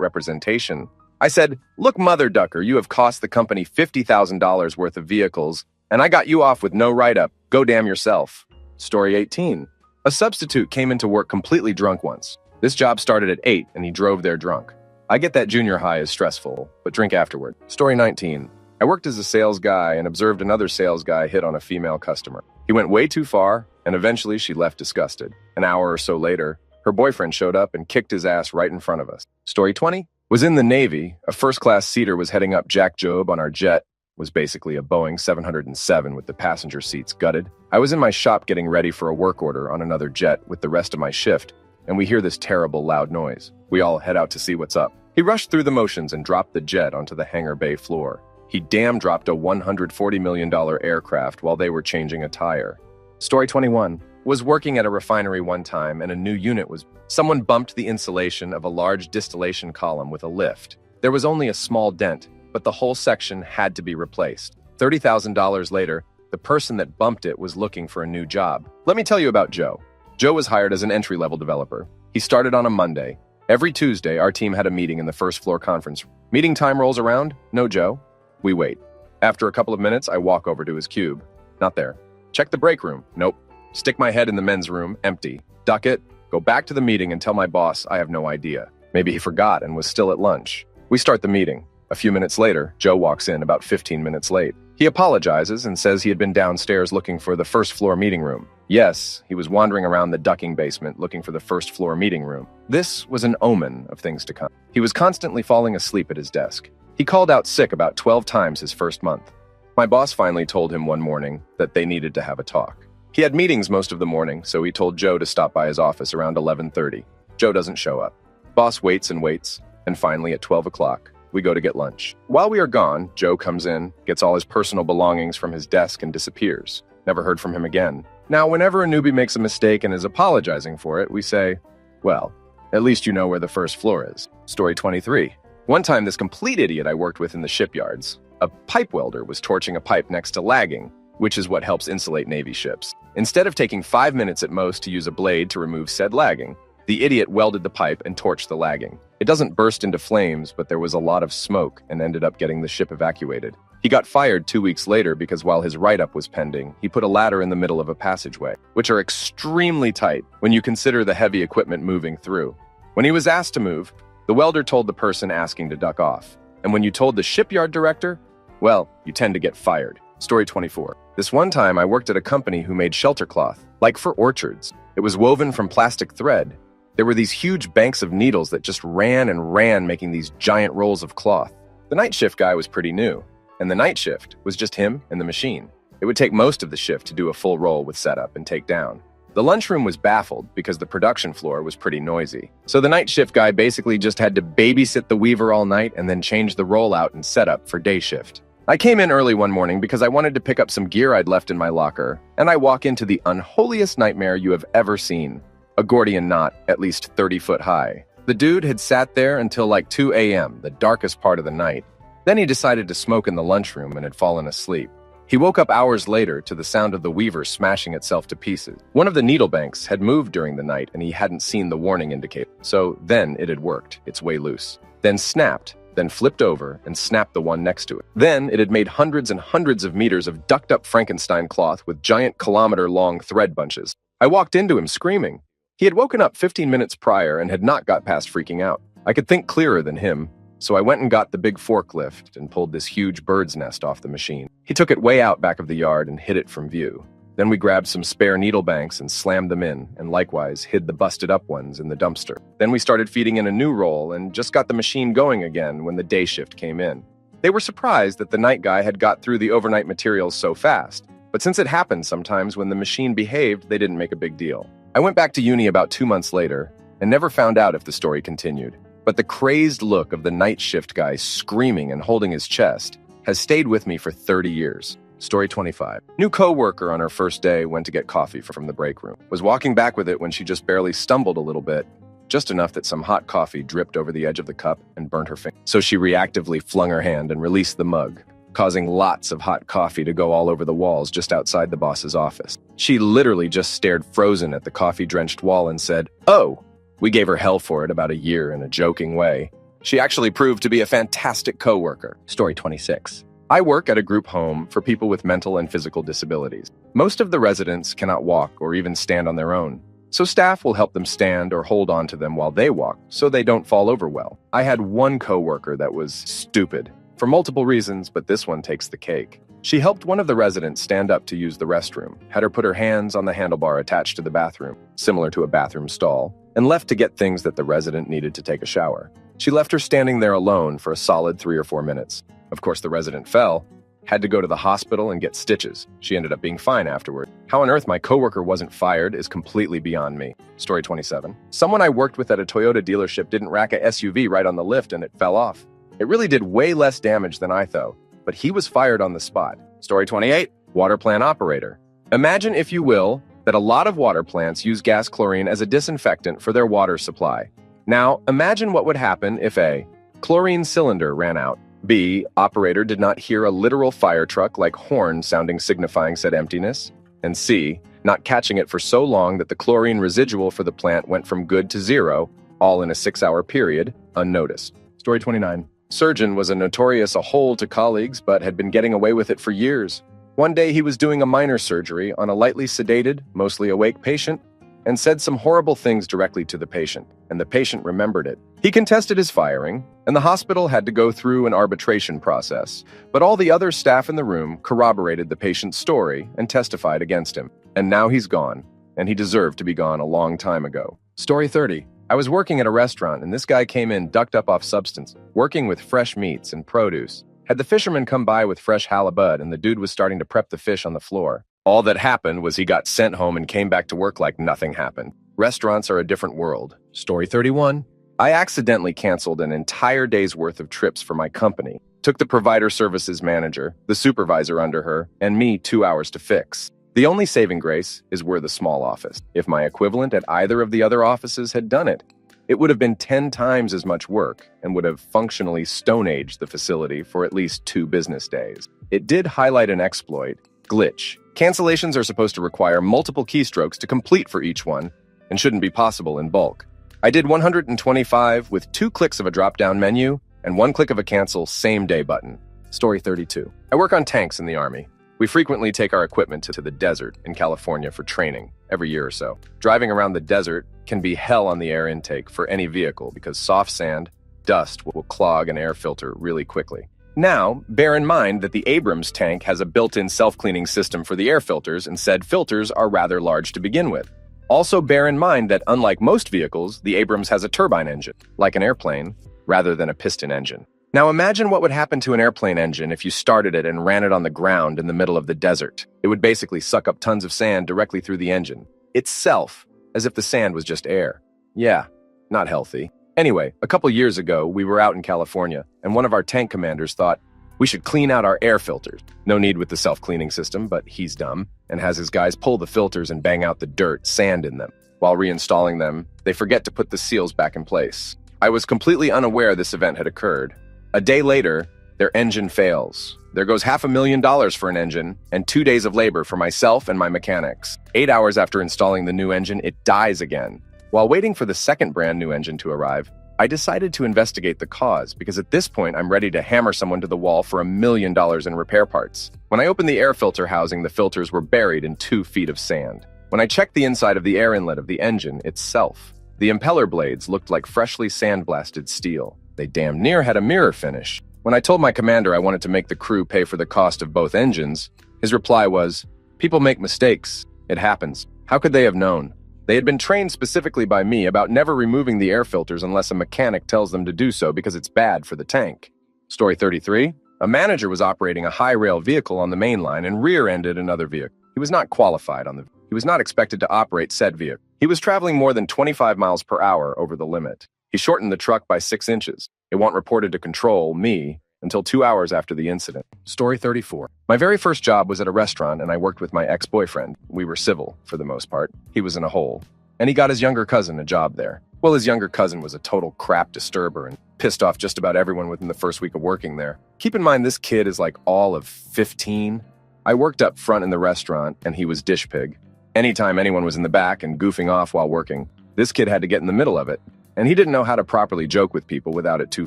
representation. I said, look, Mother Ducker, you have cost the company $50,000 worth of vehicles, and I got you off with no write-up. Go damn yourself. Story 18. A substitute came into work completely drunk once. This job started at 8, and he drove there drunk. I get that junior high is stressful, but drink afterward. Story 19. I worked as a sales guy and observed another sales guy hit on a female customer. He went way too far, and eventually she left disgusted. An hour or so later, her boyfriend showed up and kicked his ass right in front of us. Story 20. Was in the Navy. A first-class seater was heading up Jack Job on our jet. Was basically a Boeing 707 with the passenger seats gutted. I was in my shop getting ready for a work order on another jet with the rest of my shift, and we hear this terrible loud noise. We all head out to see what's up. He rushed through the motions and dropped the jet onto the hangar bay floor. He damn dropped a $140 million aircraft while they were changing a tire. Story 21. Was working at a refinery one time and a new unit was... Someone bumped the insulation of a large distillation column with a lift. There was only a small dent, but the whole section had to be replaced. $30,000 later, the person that bumped it was looking for a new job. Let me tell you about Joe. Joe was hired as an entry-level developer. He started on a Monday. Every Tuesday, our team had a meeting in the first floor conference. Meeting time rolls around. No Joe. We wait. After a couple of minutes, I walk over to his cube. Not there. Check the break room. Nope. Stick my head in the men's room. Empty. Duck it. Go back to the meeting and tell my boss I have no idea. Maybe he forgot and was still at lunch. We start the meeting. A few minutes later, Joe walks in about 15 minutes late. He apologizes and says he had been downstairs looking for the first floor meeting room. Yes, he was wandering around the ducking basement looking for the first floor meeting room. This was an omen of things to come. He was constantly falling asleep at his desk. He called out sick about 12 times his first month. My boss finally told him one morning that they needed to have a talk. He had meetings most of the morning, so he told Joe to stop by his office around 11:30. Joe doesn't show up. Boss waits and waits, and finally at 12 o'clock, we go to get lunch. While we are gone, Joe comes in, gets all his personal belongings from his desk and disappears. Never heard from him again. Now, whenever a newbie makes a mistake and is apologizing for it, we say, well, at least you know where the first floor is. Story 23. One time, this complete idiot I worked with in the shipyards, a pipe welder was torching a pipe next to lagging, which is what helps insulate Navy ships. Instead of taking 5 minutes at most to use a blade to remove said lagging, the idiot welded the pipe and torched the lagging. It doesn't burst into flames, but there was a lot of smoke and ended up getting the ship evacuated. He got fired 2 weeks later because while his write-up was pending, he put a ladder in the middle of a passageway, which are extremely tight when you consider the heavy equipment moving through. When he was asked to move, the welder told the person asking to duck off. And when you told the shipyard director, well, you tend to get fired. Story 24. This one time I worked at a company who made shelter cloth, like for orchards. It was woven from plastic thread. There were these huge banks of needles that just ran and ran, making these giant rolls of cloth. The night shift guy was pretty new, and the night shift was just him and the machine. It would take most of the shift to do a full roll with setup and takedown. The lunchroom was baffled because the production floor was pretty noisy. So the night shift guy basically just had to babysit the weaver all night and then change the rollout and setup for day shift. I came in early one morning because I wanted to pick up some gear I'd left in my locker, and I walk into the unholiest nightmare you have ever seen. A Gordian knot, at least 30 foot high. The dude had sat there until like 2 a.m., the darkest part of the night. Then he decided to smoke in the lunchroom and had fallen asleep. He woke up hours later to the sound of the weaver smashing itself to pieces. One of the needle banks had moved during the night and he hadn't seen the warning indicator. So then it had worked, its way loose. Then snapped, then flipped over and snapped the one next to it. Then it had made hundreds and hundreds of meters of ducked-up Frankenstein cloth with giant kilometer-long thread bunches. I walked into him screaming. He had woken up 15 minutes prior and had not got past freaking out. I could think clearer than him, so I went and got the big forklift and pulled this huge bird's nest off the machine. He took it way out back of the yard and hid it from view. Then we grabbed some spare needle banks and slammed them in, and likewise hid the busted-up ones in the dumpster. Then we started feeding in a new roll and just got the machine going again when the day shift came in. They were surprised that the night guy had got through the overnight materials so fast, but since it happened sometimes when the machine behaved, they didn't make a big deal. I went back to uni about 2 months later and never found out if the story continued. But the crazed look of the night shift guy screaming and holding his chest has stayed with me for 30 years. Story 25. New co-worker on her first day went to get coffee from the break room. Was walking back with it when she just barely stumbled a little bit, just enough that some hot coffee dripped over the edge of the cup and burnt her finger. So she reactively flung her hand and released the mug, causing lots of hot coffee to go all over the walls just outside the boss's office. She literally just stared frozen at the coffee-drenched wall and said, "Oh!" We gave her hell for it about a year in a joking way. She actually proved to be a fantastic co-worker. Story 26. I work at a group home for people with mental and physical disabilities. Most of the residents cannot walk or even stand on their own, so staff will help them stand or hold on to them while they walk so they don't fall over well. I had one co-worker that was stupid, for multiple reasons, but this one takes the cake. She helped one of the residents stand up to use the restroom, had her put her hands on the handlebar attached to the bathroom, similar to a bathroom stall, and left to get things that the resident needed to take a shower. She left her standing there alone for a solid 3 or 4 minutes. Of course, the resident fell, had to go to the hospital and get stitches. She ended up being fine afterward. How on earth my coworker wasn't fired is completely beyond me. Story 27. Someone I worked with at a Toyota dealership didn't rack a SUV right on the lift and it fell off. It really did way less damage than I thought, but he was fired on the spot. Story 28. Water plant operator. Imagine, if you will, that a lot of water plants use gas chlorine as a disinfectant for their water supply. Now, imagine what would happen if A. Chlorine cylinder ran out. B. Operator did not hear a literal fire truck like horn sounding signifying said emptiness. And C. Not catching it for so long that the chlorine residual for the plant went from good to zero, all in a 6-hour period, unnoticed. Story 29. Surgeon was a notorious a-hole to colleagues, but had been getting away with it for years. One day he was doing a minor surgery on a lightly sedated, mostly awake patient, and said some horrible things directly to the patient, and the patient remembered it. He contested his firing, and the hospital had to go through an arbitration process, but all the other staff in the room corroborated the patient's story and testified against him. And now he's gone, and he deserved to be gone a long time ago. Story 30. I was working at a restaurant, and this guy came in ducked up off substance, working with fresh meats and produce. Had the fisherman come by with fresh halibut, and the dude was starting to prep the fish on the floor. All that happened was he got sent home and came back to work like nothing happened. Restaurants are a different world. Story 31. I accidentally canceled an entire day's worth of trips for my company. Took the provider services manager, the supervisor under her, and me 2 hours to fix. The only saving grace is we're the small office. If my equivalent at either of the other offices had done it, it would have been 10 times as much work and would have functionally stone-aged the facility for at least 2 business days. It did highlight an exploit, glitch. Cancellations are supposed to require multiple keystrokes to complete for each one and shouldn't be possible in bulk. I did 125 with 2 clicks of a drop-down menu and 1 click of a cancel same-day button. Story 32. I work on tanks in the Army. We frequently take our equipment to the desert in California for training every year or so. Driving around the desert can be hell on the air intake for any vehicle because soft sand, dust will clog an air filter really quickly. Now, bear in mind that the Abrams tank has a built-in self-cleaning system for the air filters, and said filters are rather large to begin with. Also bear in mind that unlike most vehicles, the Abrams has a turbine engine. Like an airplane, rather than a piston engine. Now imagine what would happen to an airplane engine if you started it and ran it on the ground in the middle of the desert. It would basically suck up tons of sand directly through the engine itself, as if the sand was just air. Yeah, not healthy. Anyway, a couple years ago, we were out in California, and one of our tank commanders thought, we should clean out our air filters. No need with the self-cleaning system, but he's dumb, and has his guys pull the filters and bang out the dirt, sand in them. While reinstalling them, they forget to put the seals back in place. I was completely unaware this event had occurred. A day later, their engine fails. There goes $500,000 for an engine, and 2 days of labor for myself and my mechanics. 8 hours after installing the new engine, it dies again. While waiting for the second brand new engine to arrive, I decided to investigate the cause because at this point I'm ready to hammer someone to the wall for $1 million in repair parts. When I opened the air filter housing, the filters were buried in 2 feet of sand. When I checked the inside of the air inlet of the engine itself, the impeller blades looked like freshly sandblasted steel. They damn near had a mirror finish. When I told my commander I wanted to make the crew pay for the cost of both engines, his reply was, "People make mistakes. It happens. How could they have known?" They had been trained specifically by me about never removing the air filters unless a mechanic tells them to do so because it's bad for the tank. Story 33. A manager was operating a high-rail vehicle on the main line and rear-ended another vehicle. He was not qualified on the He was not expected to operate said vehicle. He was traveling more than 25 miles per hour over the limit. He shortened the truck by 6 inches. It wasn't reported to control, me, until 2 hours after the incident. Story 34. My very first job was at a restaurant, and I worked with my ex-boyfriend. We were civil, for the most part. He was in a hole. And he got his younger cousin a job there. Well, his younger cousin was a total crap disturber and pissed off just about everyone within the first week of working there. Keep in mind, this kid is like all of 15. I worked up front in the restaurant, and he was dish pig. Anytime anyone was in the back and goofing off while working, this kid had to get in the middle of it. And he didn't know how to properly joke with people without it too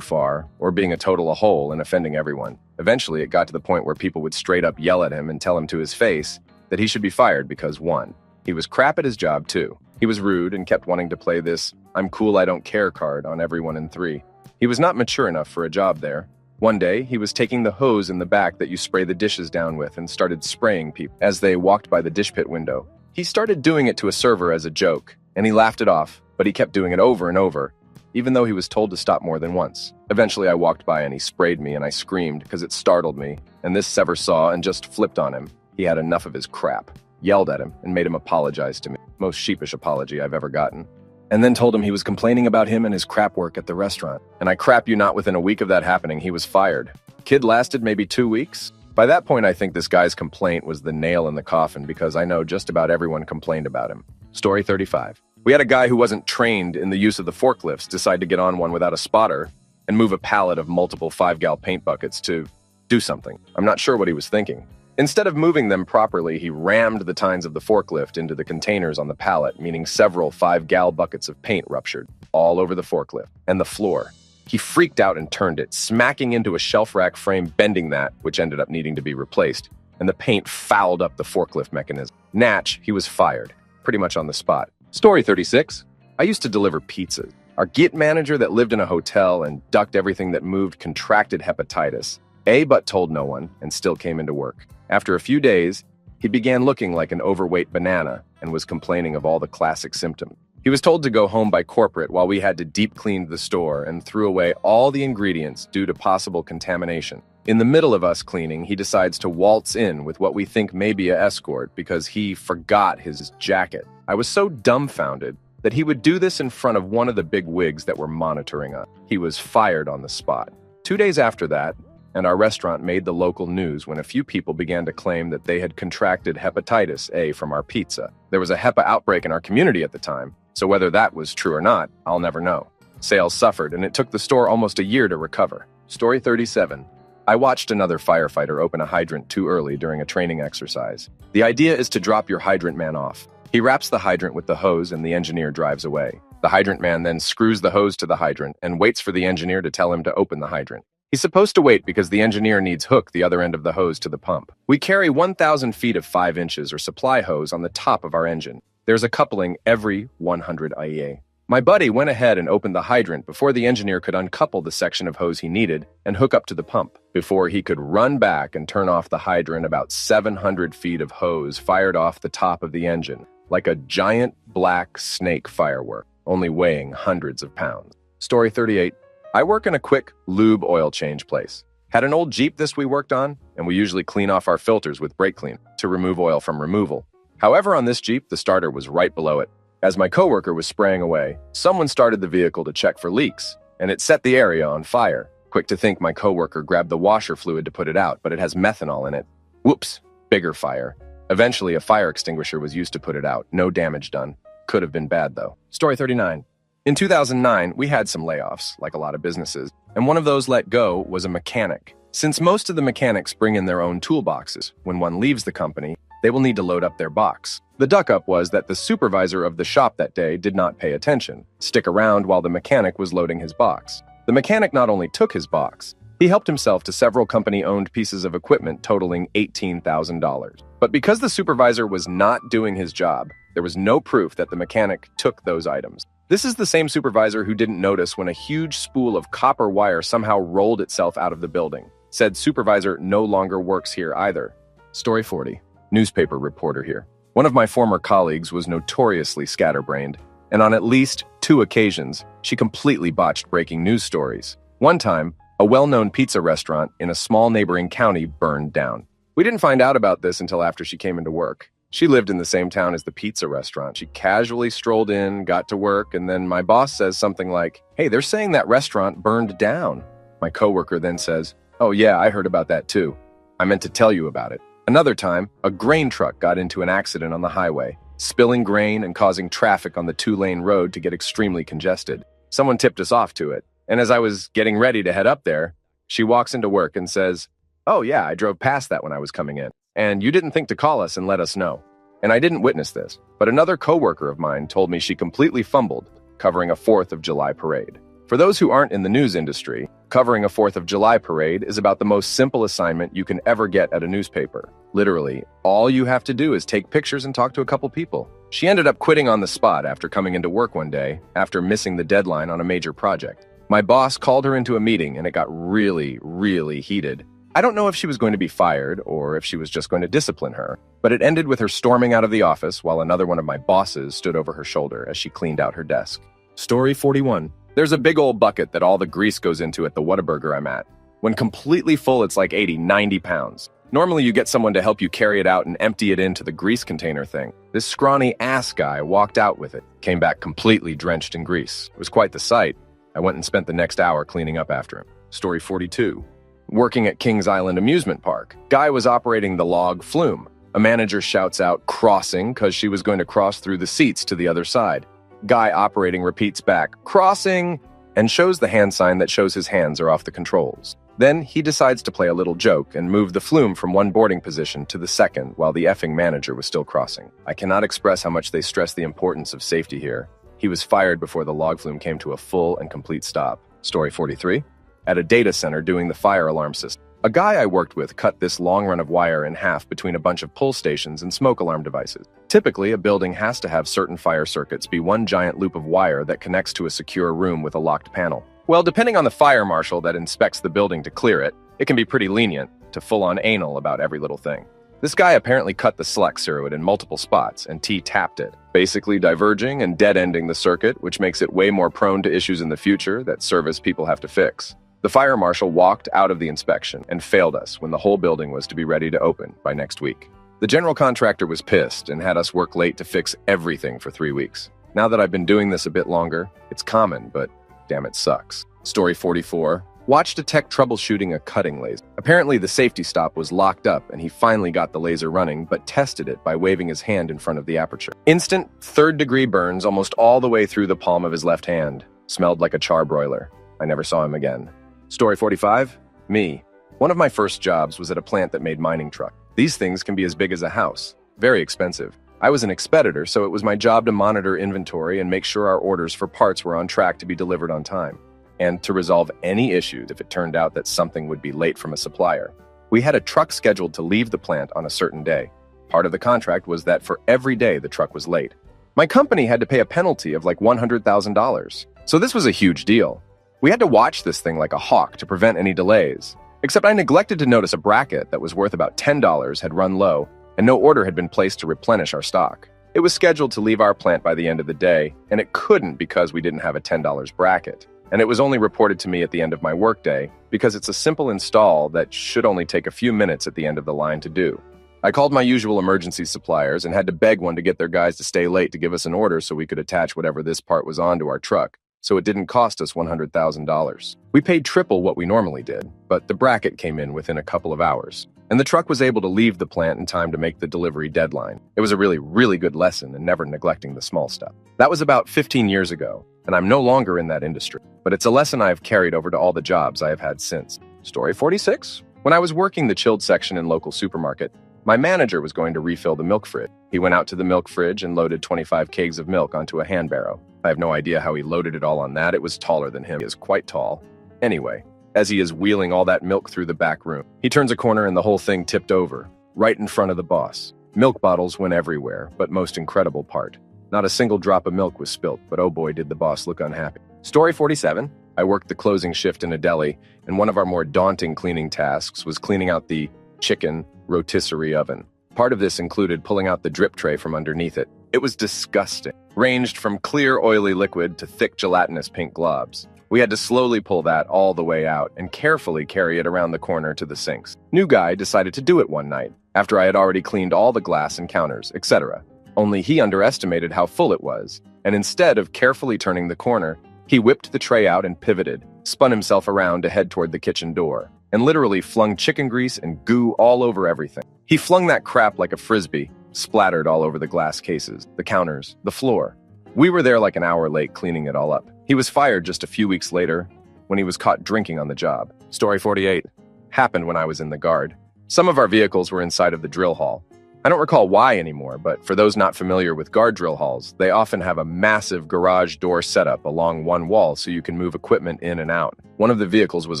far, or being a total a-hole and offending everyone. Eventually, it got to the point where people would straight up yell at him and tell him to his face that he should be fired because, 1, he was crap at his job, 2, he was rude and kept wanting to play this "I'm cool, I don't care" card on everyone, and 3, he was not mature enough for a job there. One day, he was taking the hose in the back that you spray the dishes down with and started spraying people as they walked by the dish pit window. He started doing it to a server as a joke, and he laughed it off, but he kept doing it over and over, even though he was told to stop more than once. Eventually, I walked by and he sprayed me and I screamed because it startled me, and this sever saw and just flipped on him. He had enough of his crap, yelled at him, and made him apologize to me. Most sheepish apology I've ever gotten. And then told him he was complaining about him and his crap work at the restaurant. And I crap you not, within a week of that happening, he was fired. Kid lasted maybe 2 weeks. By that point, I think this guy's complaint was the nail in the coffin because I know just about everyone complained about him. Story 35. We had a guy who wasn't trained in the use of the forklifts decide to get on one without a spotter and move a pallet of multiple 5-gal paint buckets to do something. I'm not sure what he was thinking. Instead of moving them properly, he rammed the tines of the forklift into the containers on the pallet, meaning several 5-gal buckets of paint ruptured all over the forklift and the floor. He freaked out and turned it, smacking into a shelf rack frame, bending that, which ended up needing to be replaced, and the paint fouled up the forklift mechanism. Natch, he was fired, pretty much on the spot. Story 36. I used to deliver pizzas. Our git manager that lived in a hotel and ducked everything that moved contracted hepatitis. But told no one and still came into work. After a few days, he began looking like an overweight banana and was complaining of all the classic symptoms. He was told to go home by corporate while we had to deep clean the store and threw away all the ingredients due to possible contamination. In the middle of us cleaning, he decides to waltz in with what we think may be an escort because he forgot his jacket. I was so dumbfounded that he would do this in front of one of the big wigs that were monitoring us. He was fired on the spot. 2 days after that, and our restaurant made the local news when a few people began to claim that they had contracted hepatitis A from our pizza. There was a HEPA outbreak in our community at the time, so whether that was true or not, I'll never know. Sales suffered, and it took the store almost a year to recover. Story 37. I watched another firefighter open a hydrant too early during a training exercise. The idea is to drop your hydrant man off. He wraps the hydrant with the hose and the engineer drives away. The hydrant man then screws the hose to the hydrant and waits for the engineer to tell him to open the hydrant. He's supposed to wait because the engineer needs hook the other end of the hose to the pump. We carry 1,000 feet of 5 inches or supply hose on the top of our engine. There's a coupling every 100 IEA. My buddy went ahead and opened the hydrant before the engineer could uncouple the section of hose he needed and hook up to the pump. Before he could run back and turn off the hydrant, about 700 feet of hose fired off the top of the engine, like a giant black snake firework, only weighing hundreds of pounds. Story 38. I work in a quick lube oil change place. Had an old Jeep this we worked on, and we usually clean off our filters with brake cleaner to remove oil from removal. However, on this Jeep, the starter was right below it. As my coworker was spraying away, someone started the vehicle to check for leaks, and it set the area on fire. Quick to think, my coworker grabbed the washer fluid to put it out, but it has methanol in it. Whoops, bigger fire. Eventually, a fire extinguisher was used to put it out. No damage done. Could have been bad, though. Story 39. In 2009, we had some layoffs, like a lot of businesses, and one of those let go was a mechanic. Since most of the mechanics bring in their own toolboxes, when one leaves the company, they will need to load up their box. The duck-up was that the supervisor of the shop that day did not pay attention, stick around while the mechanic was loading his box. The mechanic not only took his box, he helped himself to several company-owned pieces of equipment totaling $18,000. But because the supervisor was not doing his job, there was no proof that the mechanic took those items. This is the same supervisor who didn't notice when a huge spool of copper wire somehow rolled itself out of the building. Said supervisor no longer works here either. Story 40. Newspaper reporter here. One of my former colleagues was notoriously scatterbrained, and on at least 2 occasions, she completely botched breaking news stories. One time, a well-known pizza restaurant in a small neighboring county burned down. We didn't find out about this until after she came into work. She lived in the same town as the pizza restaurant. She casually strolled in, got to work, and then my boss says something like, "Hey, they're saying that restaurant burned down." My coworker then says, "Oh yeah, I heard about that too. I meant to tell you about it." Another time, a grain truck got into an accident on the highway, spilling grain and causing traffic on the 2-lane road to get extremely congested. Someone tipped us off to it, and as I was getting ready to head up there, she walks into work and says, "Oh yeah, I drove past that when I was coming in. And you didn't think to call us and let us know." And I didn't witness this, but another coworker of mine told me she completely fumbled covering a 4th of July parade. For those who aren't in the news industry, covering a 4th of July parade is about the most simple assignment you can ever get at a newspaper. Literally, all you have to do is take pictures and talk to a couple people. She ended up quitting on the spot after coming into work one day after missing the deadline on a major project. My boss called her into a meeting and it got really heated. I don't know if she was going to be fired or if she was just going to discipline her, but it ended with her storming out of the office while another one of my bosses stood over her shoulder as she cleaned out her desk. Story 41. There's a big old bucket that all the grease goes into at the Whataburger I'm at. When completely full, it's like 80, 90 pounds. Normally you get someone to help you carry it out and empty it into the grease container thing. This scrawny ass guy walked out with it, came back completely drenched in grease. It was quite the sight. I went and spent the next hour cleaning up after him. Story 42. Working at Kings Island Amusement Park. Guy was operating the log flume. A manager shouts out, "Crossing," because she was going to cross through the seats to the other side. Guy operating repeats back, "Crossing," and shows the hand sign that shows his hands are off the controls. Then he decides to play a little joke and move the flume from one boarding position to the second while the effing manager was still crossing. I cannot express how much they stress the importance of safety here. He was fired before the log flume came to a full and complete stop. Story 43. At a data center doing the fire alarm system. A guy I worked with cut this long run of wire in half between a bunch of pull stations and smoke alarm devices. Typically, a building has to have certain fire circuits be one giant loop of wire that connects to a secure room with a locked panel. Well, depending on the fire marshal that inspects the building to clear it, it can be pretty lenient to full-on anal about every little thing. This guy apparently cut the select circuit in multiple spots and T-tapped it, basically diverging and dead-ending the circuit, which makes it way more prone to issues in the future that service people have to fix. The fire marshal walked out of the inspection and failed us when the whole building was to be ready to open by next week. The general contractor was pissed and had us work late to fix everything for 3 weeks. Now that I've been doing this a bit longer, it's common, but damn it sucks. Story 44. Watched a tech troubleshooting a cutting laser. Apparently the safety stop was locked up and he finally got the laser running, but tested it by waving his hand in front of the aperture. Instant 3rd-degree burns almost all the way through the palm of his left hand. Smelled like a charbroiler. I never saw him again. Story 45. Me. One of my first jobs was at a plant that made mining trucks. These things can be as big as a house. Very expensive. I was an expeditor, so it was my job to monitor inventory and make sure our orders for parts were on track to be delivered on time, and to resolve any issues if it turned out that something would be late from a supplier. We had a truck scheduled to leave the plant on a certain day. Part of the contract was that for every day the truck was late, my company had to pay a penalty of like $100,000. So this was a huge deal. We had to watch this thing like a hawk to prevent any delays. Except I neglected to notice a bracket that was worth about $10 had run low, and no order had been placed to replenish our stock. It was scheduled to leave our plant by the end of the day, and it couldn't because we didn't have a $10 bracket. and it was only reported to me at the end of my workday because it's a simple install that should only take a few minutes at the end of the line to do. I called my usual emergency suppliers and had to beg one to get their guys to stay late to give us an order so we could attach whatever this part was onto our truck, so it didn't cost us $100,000. We paid triple what we normally did, but the bracket came in within a couple of hours, and the truck was able to leave the plant in time to make the delivery deadline. It was a really, really good lesson in never neglecting the small stuff. That was about 15 years ago, and I'm no longer in that industry, but it's a lesson I have carried over to all the jobs I have had since. Story 46. When I was working the chilled section in local supermarket, my manager was going to refill the milk fridge. He went out to the milk fridge and loaded 25 kegs of milk onto a hand barrow. I have no idea how he loaded it all on that. It was taller than him. He is quite tall. Anyway, as he is wheeling all that milk through the back room, he turns a corner and the whole thing tipped over, right in front of the boss. Milk bottles went everywhere, but most incredible part, not a single drop of milk was spilt, but oh boy did the boss look unhappy. Story 47. I worked the closing shift in a deli, and one of our more daunting cleaning tasks was cleaning out the chicken rotisserie oven. Part of this included pulling out the drip tray from underneath it. It was disgusting. Ranged from clear oily liquid to thick gelatinous pink globs. We had to slowly pull that all the way out and carefully carry it around the corner to the sinks. New guy decided to do it one night, after I had already cleaned all the glass and counters, etc. Only he underestimated how full it was, and instead of carefully turning the corner, he whipped the tray out and pivoted, spun himself around to head toward the kitchen door, and literally flung chicken grease and goo all over everything. He flung that crap like a frisbee, splattered all over the glass cases, the counters, the floor. We were there like an hour late cleaning it all up. He was fired just a few weeks later when he was caught drinking on the job. Story 48. Happened when I was in the Guard. Some of our vehicles were inside of the drill hall. I don't recall why anymore, but for those not familiar with Guard drill halls, they often have a massive garage door setup along one wall so you can move equipment in and out. One of the vehicles was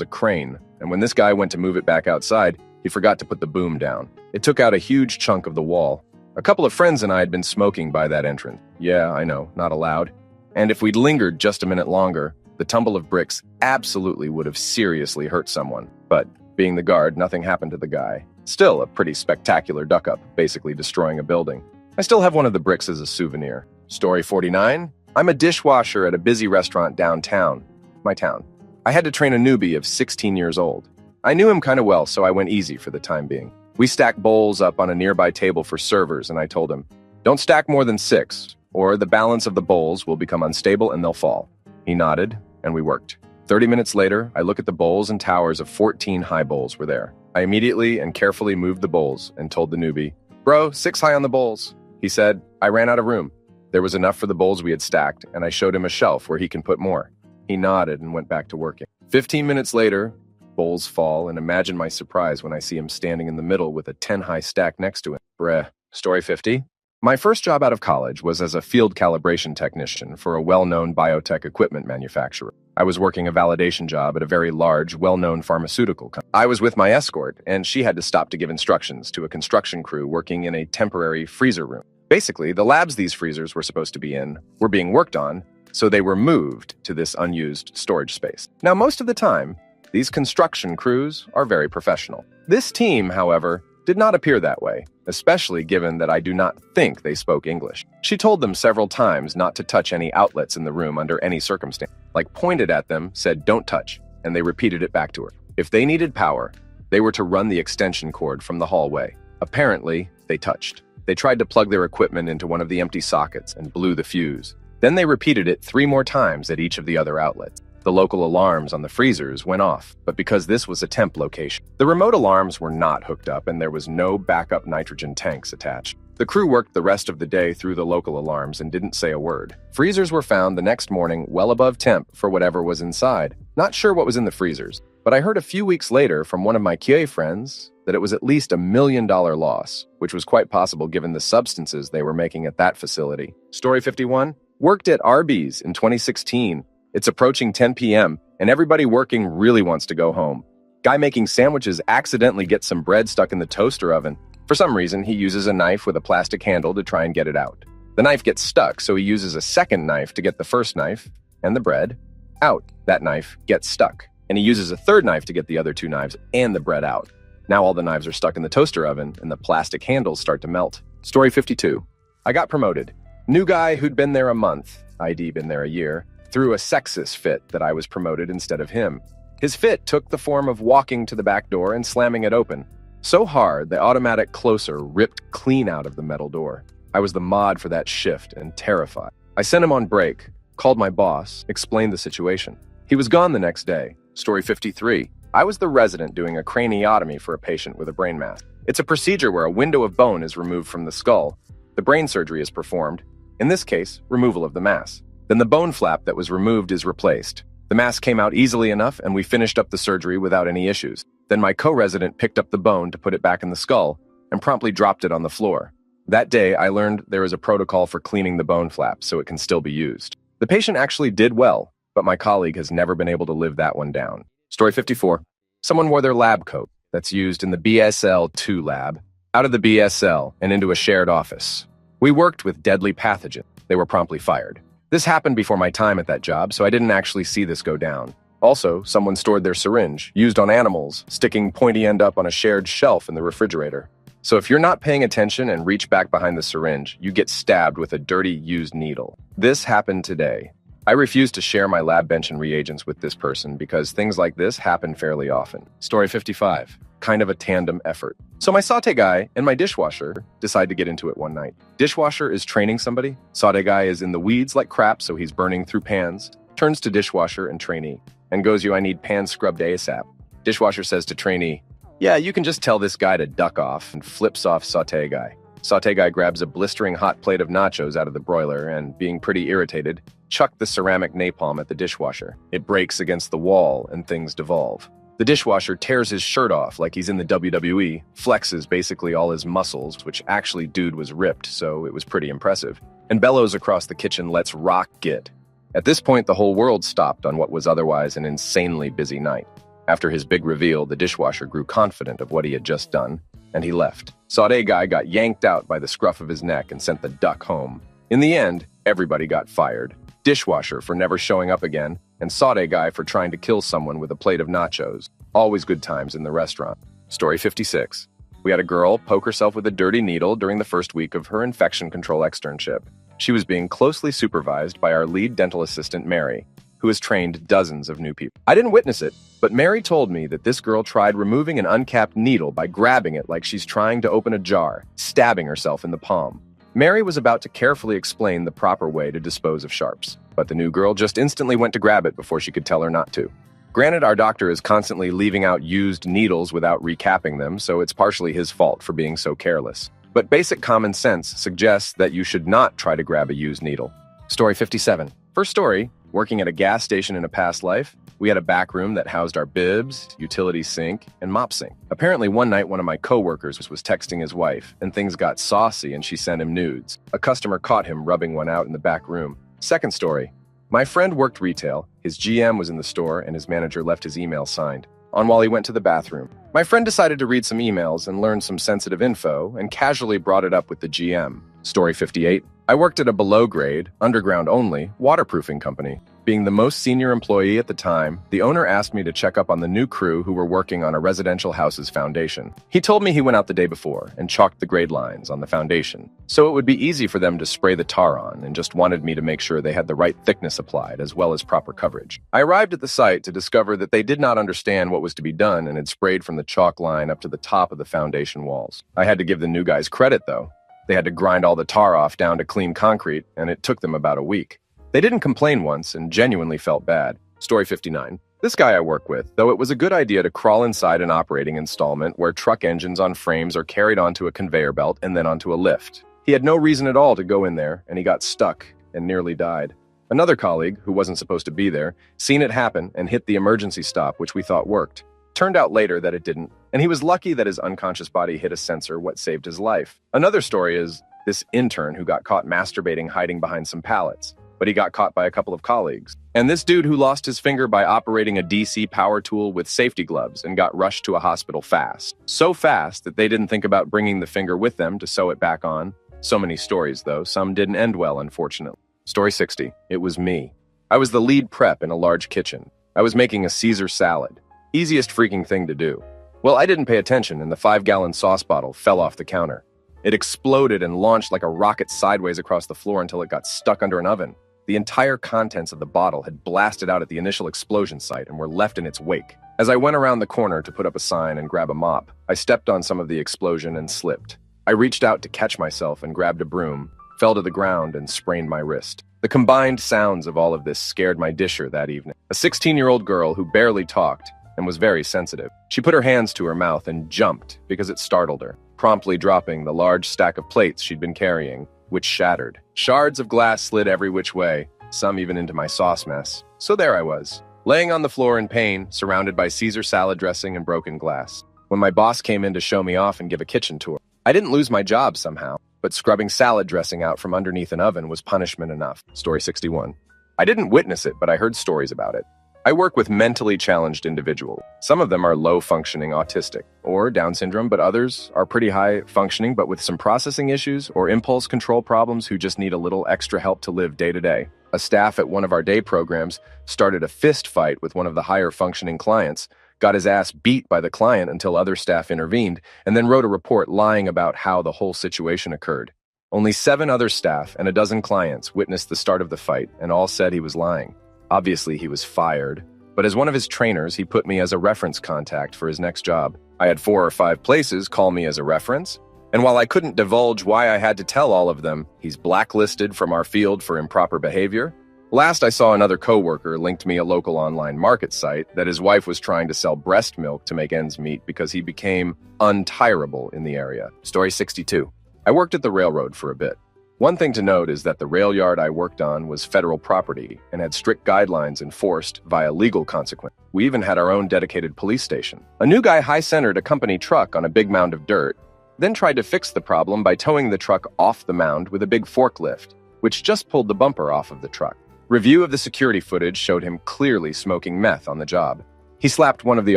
a crane, and when this guy went to move it back outside, he forgot to put the boom down. It took out a huge chunk of the wall. A couple of friends and I had been smoking by that entrance. Yeah, I know, not allowed. And if we'd lingered just a minute longer, the tumble of bricks absolutely would have seriously hurt someone. But being the Guard, nothing happened to the guy. Still a pretty spectacular duck-up, basically destroying a building. I still have one of the bricks as a souvenir. Story 49. I'm a dishwasher at a busy restaurant downtown, my town. I had to train a newbie of 16 years old. I knew him kind of well, so I went easy for the time being. We stacked bowls up on a nearby table for servers, and I told him, "Don't stack more than 6, or the balance of the bowls will become unstable and they'll fall." He nodded, and we worked. 30 minutes later, I look at the bowls and towers of 14 high bowls were there. I immediately and carefully moved the bowls and told the newbie, "Bro, 6 high on the bowls." He said, "I ran out of room." There was enough for the bowls we had stacked, and I showed him a shelf where he can put more. He nodded and went back to working. 15 minutes later, bowls fall, and imagine my surprise when I see him standing in the middle with a 10-high stack next to him. Bruh. Story 50. My first job out of college was as a field calibration technician for a well-known biotech equipment manufacturer. I was working a validation job at a very large, well-known pharmaceutical company. I was with my escort, and she had to stop to give instructions to a construction crew working in a temporary freezer room. Basically, the labs these freezers were supposed to be in were being worked on, so they were moved to this unused storage space. Now, most of the time, these construction crews are very professional. This team, however, did not appear that way, especially given that I do not think they spoke English. She told them several times not to touch any outlets in the room under any circumstance, like pointed at them, said "don't touch," and they repeated it back to her. If they needed power, they were to run the extension cord from the hallway. Apparently, they touched. They tried to plug their equipment into one of the empty sockets and blew the fuse. Then they repeated it 3 more times at each of the other outlets. The local alarms on the freezers went off, but because this was a temp location, the remote alarms were not hooked up and there was no backup nitrogen tanks attached. The crew worked the rest of the day through the local alarms and didn't say a word. Freezers were found the next morning well above temp for whatever was inside. Not sure what was in the freezers, but I heard a few weeks later from one of my QA friends that it was at least $1 million loss, which was quite possible given the substances they were making at that facility. Story 51. Worked at Arby's in 2016. It's approaching 10 p.m., and everybody working really wants to go home. Guy making sandwiches accidentally gets some bread stuck in the toaster oven. For some reason, he uses a knife with a plastic handle to try and get it out. The knife gets stuck, so he uses a second knife to get the first knife and the bread out. That knife gets stuck, and he uses a third knife to get the other 2 knives and the bread out. Now all the knives are stuck in the toaster oven, and the plastic handles start to melt. Story 52. I got promoted. New guy who'd been there a month, ID been there a year, threw a sexist fit that I was promoted instead of him. His fit took the form of walking to the back door and slamming it open. So hard, the automatic closer ripped clean out of the metal door. I was the mod for that shift and terrified. I sent him on break, called my boss, explained the situation. He was gone the next day. Story 53. I was the resident doing a craniotomy for a patient with a brain mass. It's a procedure where a window of bone is removed from the skull. The brain surgery is performed, in this case, removal of the mass. Then the bone flap that was removed is replaced. The mass came out easily enough and we finished up the surgery without any issues. Then my co-resident picked up the bone to put it back in the skull and promptly dropped it on the floor. That day, I learned there is a protocol for cleaning the bone flap so it can still be used. The patient actually did well, but my colleague has never been able to live that one down. Story 54. Someone wore their lab coat that's used in the BSL-2 lab out of the BSL and into a shared office. We worked with deadly pathogens. They were promptly fired. This happened before my time at that job, so I didn't actually see this go down. Also, someone stored their syringe, used on animals, sticking pointy end up on a shared shelf in the refrigerator. So if you're not paying attention and reach back behind the syringe, you get stabbed with a dirty, used needle. This happened today. I refuse to share my lab bench and reagents with this person because things like this happen fairly often. Story 55. Kind of a tandem effort. So my saute guy and my dishwasher decide to get into it one night. Dishwasher is training somebody. Saute guy is in the weeds like crap, so he's burning through pans. Turns to dishwasher and trainee and goes, I need pans scrubbed ASAP. Dishwasher says to trainee, yeah, you can just tell this guy to duck off, and flips off saute guy. Saute guy grabs a blistering hot plate of nachos out of the broiler and, being pretty irritated, chucked the ceramic napalm at the dishwasher. It breaks against the wall and things devolve. The dishwasher tears his shirt off like he's in the WWE, flexes basically all his muscles, which actually dude was ripped, so it was pretty impressive, and bellows across the kitchen, let's rock get. At this point, the whole world stopped on what was otherwise an insanely busy night. After his big reveal, the dishwasher grew confident of what he had just done, and he left. Saute guy got yanked out by the scruff of his neck and sent the duck home. In the end, everybody got fired. Dishwasher for never showing up again, and saute guy for trying to kill someone with a plate of nachos. Always good times in the restaurant. Story 56. We had a girl poke herself with a dirty needle during the first week of her infection control externship. She was being closely supervised by our lead dental assistant, Mary, who has trained dozens of new people. I didn't witness it, but Mary told me that this girl tried removing an uncapped needle by grabbing it like she's trying to open a jar, stabbing herself in the palm. Mary was about to carefully explain the proper way to dispose of sharps, but the new girl just instantly went to grab it before she could tell her not to. Granted, our doctor is constantly leaving out used needles without recapping them, so it's partially his fault for being so careless. But basic common sense suggests that you should not try to grab a used needle. Story 57. First story, working at a gas station in a past life, we had a back room that housed our bibs, utility sink, and mop sink. Apparently one night one of my coworkers was texting his wife, and things got saucy and she sent him nudes. A customer caught him rubbing one out in the back room. Second story, my friend worked retail, his GM was in the store, and his manager left his email signed. On while he went to the bathroom. My friend decided to read some emails and learn some sensitive info, and casually brought it up with the GM. Story 58. I worked at a below-grade, underground-only, waterproofing company. Being the most senior employee at the time, the owner asked me to check up on the new crew who were working on a residential house's foundation. He told me he went out the day before and chalked the grade lines on the foundation, so it would be easy for them to spray the tar on, and just wanted me to make sure they had the right thickness applied as well as proper coverage. I arrived at the site to discover that they did not understand what was to be done and had sprayed from the chalk line up to the top of the foundation walls. I had to give the new guys credit, though. They had to grind all the tar off down to clean concrete, and it took them about a week. They didn't complain once and genuinely felt bad. Story 59. This guy I work with, though it was a good idea to crawl inside an operating installment where truck engines on frames are carried onto a conveyor belt and then onto a lift. He had no reason at all to go in there, and he got stuck and nearly died. Another colleague, who wasn't supposed to be there, seen it happen and hit the emergency stop, which we thought worked. Turned out later that it didn't, and he was lucky that his unconscious body hit a sensor, what saved his life. Another story is this intern who got caught masturbating hiding behind some pallets, but he got caught by a couple of colleagues. And this dude who lost his finger by operating a DC power tool with safety gloves and got rushed to a hospital fast. So fast that they didn't think about bringing the finger with them to sew it back on. So many stories, though. Some didn't end well, unfortunately. Story 60. It was me. I was the lead prep in a large kitchen. I was making a Caesar salad. Easiest freaking thing to do. Well, I didn't pay attention, and the 5-gallon sauce bottle fell off the counter. It exploded and launched like a rocket sideways across the floor until it got stuck under an oven. The entire contents of the bottle had blasted out at the initial explosion site and were left in its wake. As I went around the corner to put up a sign and grab a mop, I stepped on some of the explosion and slipped. I reached out to catch myself and grabbed a broom, fell to the ground and sprained my wrist. The combined sounds of all of this scared my disher that evening. A 16-year-old girl who barely talked and was very sensitive. She put her hands to her mouth and jumped because it startled her, promptly dropping the large stack of plates she'd been carrying, which shattered. Shards of glass slid every which way, some even into my sauce mess. So there I was, laying on the floor in pain, surrounded by Caesar salad dressing and broken glass. When my boss came in to show me off and give a kitchen tour, I didn't lose my job somehow, but scrubbing salad dressing out from underneath an oven was punishment enough. Story 61. I didn't witness it, but I heard stories about it. I work with mentally challenged individuals. Some of them are low-functioning autistic or Down syndrome, but others are pretty high-functioning but with some processing issues or impulse control problems who just need a little extra help to live day to day. A staff at one of our day programs started a fist fight with one of the higher-functioning clients, got his ass beat by the client until other staff intervened, and then wrote a report lying about how the whole situation occurred. Only 7 other staff and a dozen clients witnessed the start of the fight, and all said he was lying. Obviously, he was fired, but as one of his trainers, he put me as a reference contact for his next job. I had 4 or 5 places call me as a reference, and while I couldn't divulge why I had to tell all of them, he's blacklisted from our field for improper behavior. Last I saw, another coworker linked me a local online market site that his wife was trying to sell breast milk to make ends meet because he became untirable in the area. Story 62. I worked at the railroad for a bit. One thing to note is that the rail yard I worked on was federal property and had strict guidelines enforced via legal consequence. We even had our own dedicated police station. A new guy high-centered a company truck on a big mound of dirt, then tried to fix the problem by towing the truck off the mound with a big forklift, which just pulled the bumper off of the truck. Review of the security footage showed him clearly smoking meth on the job. He slapped one of the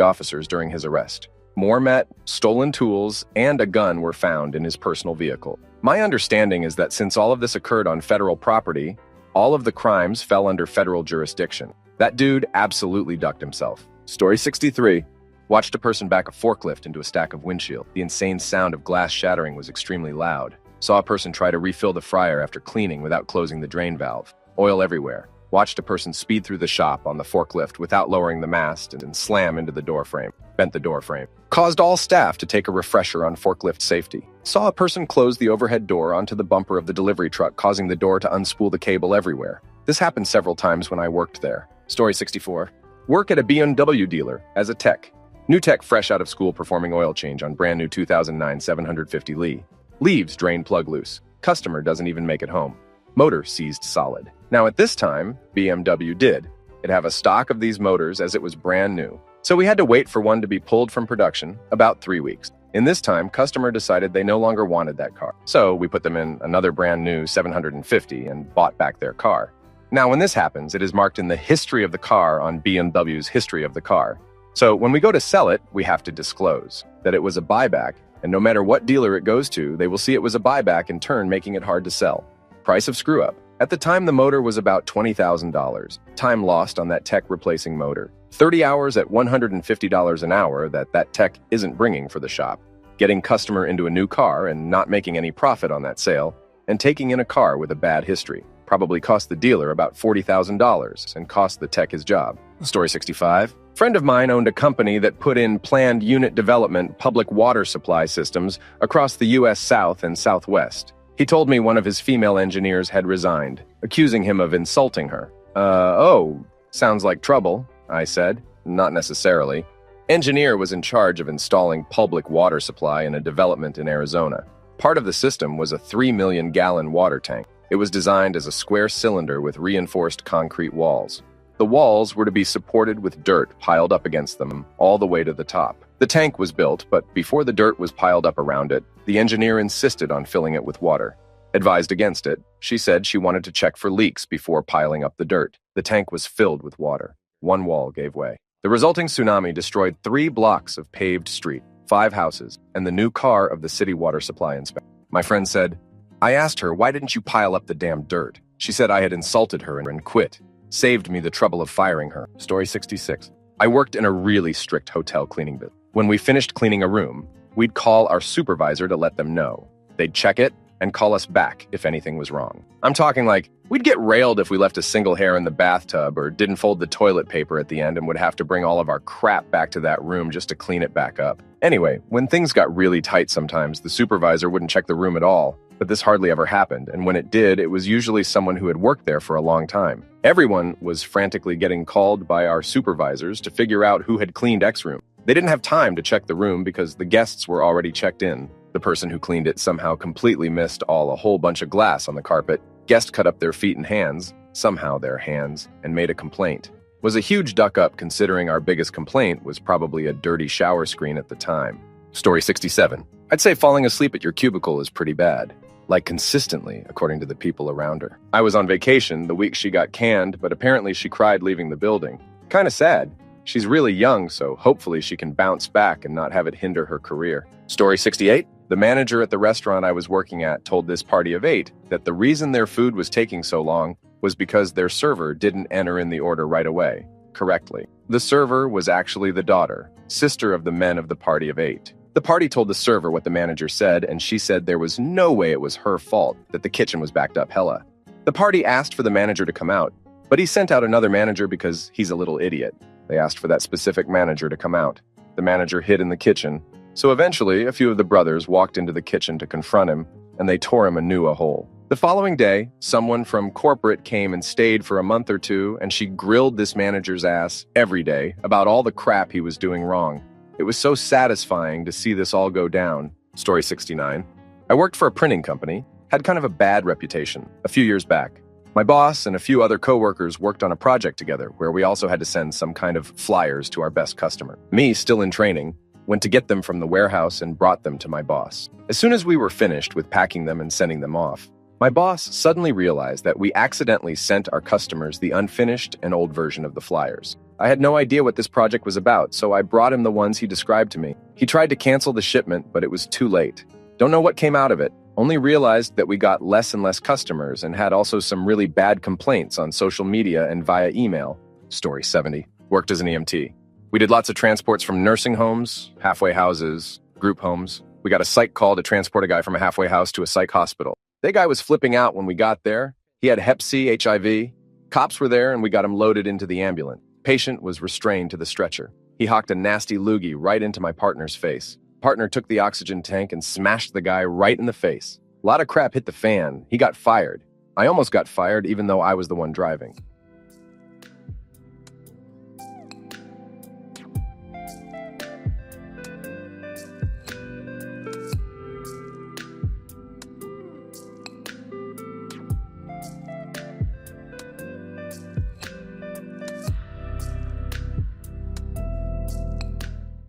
officers during his arrest. More meth, stolen tools, and a gun were found in his personal vehicle. My understanding is that since all of this occurred on federal property, all of the crimes fell under federal jurisdiction. That dude absolutely ducked himself. Story 63. Watched a person back a forklift into a stack of windshield. The insane sound of glass shattering was extremely loud. Saw a person try to refill the fryer after cleaning without closing the drain valve. Oil everywhere. Watched a person speed through the shop on the forklift without lowering the mast and slam into the door frame. Bent the door frame. Caused all staff to take a refresher on forklift safety. Saw a person close the overhead door onto the bumper of the delivery truck, causing the door to unspool the cable everywhere. This happened several times when I worked there. Story 64. Work at a BMW dealer as a tech. New tech fresh out of school performing oil change on brand new 2009 750 Li. Leaves drain plug loose. Customer doesn't even make it home. Motor seized solid. Now at this time, BMW did. It'd have a stock of these motors as it was brand new. So we had to wait for one to be pulled from production, about 3 weeks. In this time, customer decided they no longer wanted that car. So we put them in another brand new 750 and bought back their car. Now when this happens, it is marked in the history of the car on BMW's history of the car. So when we go to sell it, we have to disclose that it was a buyback, and no matter what dealer it goes to, they will see it was a buyback, in turn making it hard to sell. Price of screw-up. At the time, the motor was about $20,000. Time lost on that tech replacing motor. 30 hours at $150 an hour that tech isn't bringing for the shop. Getting customer into a new car and not making any profit on that sale. And taking in a car with a bad history. Probably cost the dealer about $40,000 and cost the tech his job. Story 65. Friend of mine owned a company that put in planned unit development public water supply systems across the U.S. South and Southwest. He told me one of his female engineers had resigned, accusing him of insulting her. Oh, sounds like trouble, I said. Not necessarily. Engineer was in charge of installing public water supply in a development in Arizona. Part of the system was a 3 million gallon water tank. It was designed as a square cylinder with reinforced concrete walls. The walls were to be supported with dirt piled up against them all the way to the top. The tank was built, but before the dirt was piled up around it, the engineer insisted on filling it with water. Advised against it, she said she wanted to check for leaks before piling up the dirt. The tank was filled with water. One wall gave way. The resulting tsunami destroyed 3 blocks of paved street, 5 houses, and the new car of the city water supply inspector. My friend said, I asked her, why didn't you pile up the damn dirt? She said I had insulted her and quit. Saved me the trouble of firing her. Story 66. I worked in a really strict hotel cleaning business. When we finished cleaning a room, we'd call our supervisor to let them know. They'd check it, and call us back if anything was wrong. I'm talking like, we'd get railed if we left a single hair in the bathtub or didn't fold the toilet paper at the end and would have to bring all of our crap back to that room just to clean it back up. Anyway, when things got really tight sometimes, the supervisor wouldn't check the room at all, but this hardly ever happened, and when it did, it was usually someone who had worked there for a long time. Everyone was frantically getting called by our supervisors to figure out who had cleaned X room. They didn't have time to check the room because the guests were already checked in. The person who cleaned it somehow completely missed a whole bunch of glass on the carpet. Guest cut up their feet and hands, somehow their hands, and made a complaint. Was a huge duck up considering our biggest complaint was probably a dirty shower screen at the time. Story 67. I'd say falling asleep at your cubicle is pretty bad. Like consistently, according to the people around her. I was on vacation the week she got canned, but apparently she cried leaving the building. Kinda sad. She's really young, so hopefully she can bounce back and not have it hinder her career. Story 68. The manager at the restaurant I was working at told this party of 8 that the reason their food was taking so long was because their server didn't enter in the order right away, correctly. The server was actually the daughter, sister of the men of the party of 8. The party told the server what the manager said, and she said there was no way it was her fault that the kitchen was backed up hella. The party asked for the manager to come out, but he sent out another manager because he's a little idiot. They asked for that specific manager to come out. The manager hid in the kitchen, so eventually a few of the brothers walked into the kitchen to confront him, and they tore him anew a hole. The following day, someone from corporate came and stayed for a month or two, and she grilled this manager's ass every day about all the crap he was doing wrong. It was so satisfying to see this all go down. Story 69. I worked for a printing company, had kind of a bad reputation, a few years back. My boss and a few other coworkers worked on a project together where we also had to send some kind of flyers to our best customer. Me, still in training, went to get them from the warehouse and brought them to my boss. As soon as we were finished with packing them and sending them off, my boss suddenly realized that we accidentally sent our customers the unfinished and old version of the flyers. I had no idea what this project was about, so I brought him the ones he described to me. He tried to cancel the shipment, but it was too late. Don't know what came out of it. Only realized that we got less and less customers and had also some really bad complaints on social media and via email. Story 70. Worked as an EMT. We did lots of transports from nursing homes, halfway houses, group homes. We got a psych call to transport a guy from a halfway house to a psych hospital. That guy was flipping out when we got there. He had Hep C, HIV. Cops were there and we got him loaded into the ambulance. Patient was restrained to the stretcher. He hawked a nasty loogie right into my partner's face. Partner took the oxygen tank and smashed the guy right in the face. A lot of crap hit the fan. He got fired. I almost got fired even though I was the one driving.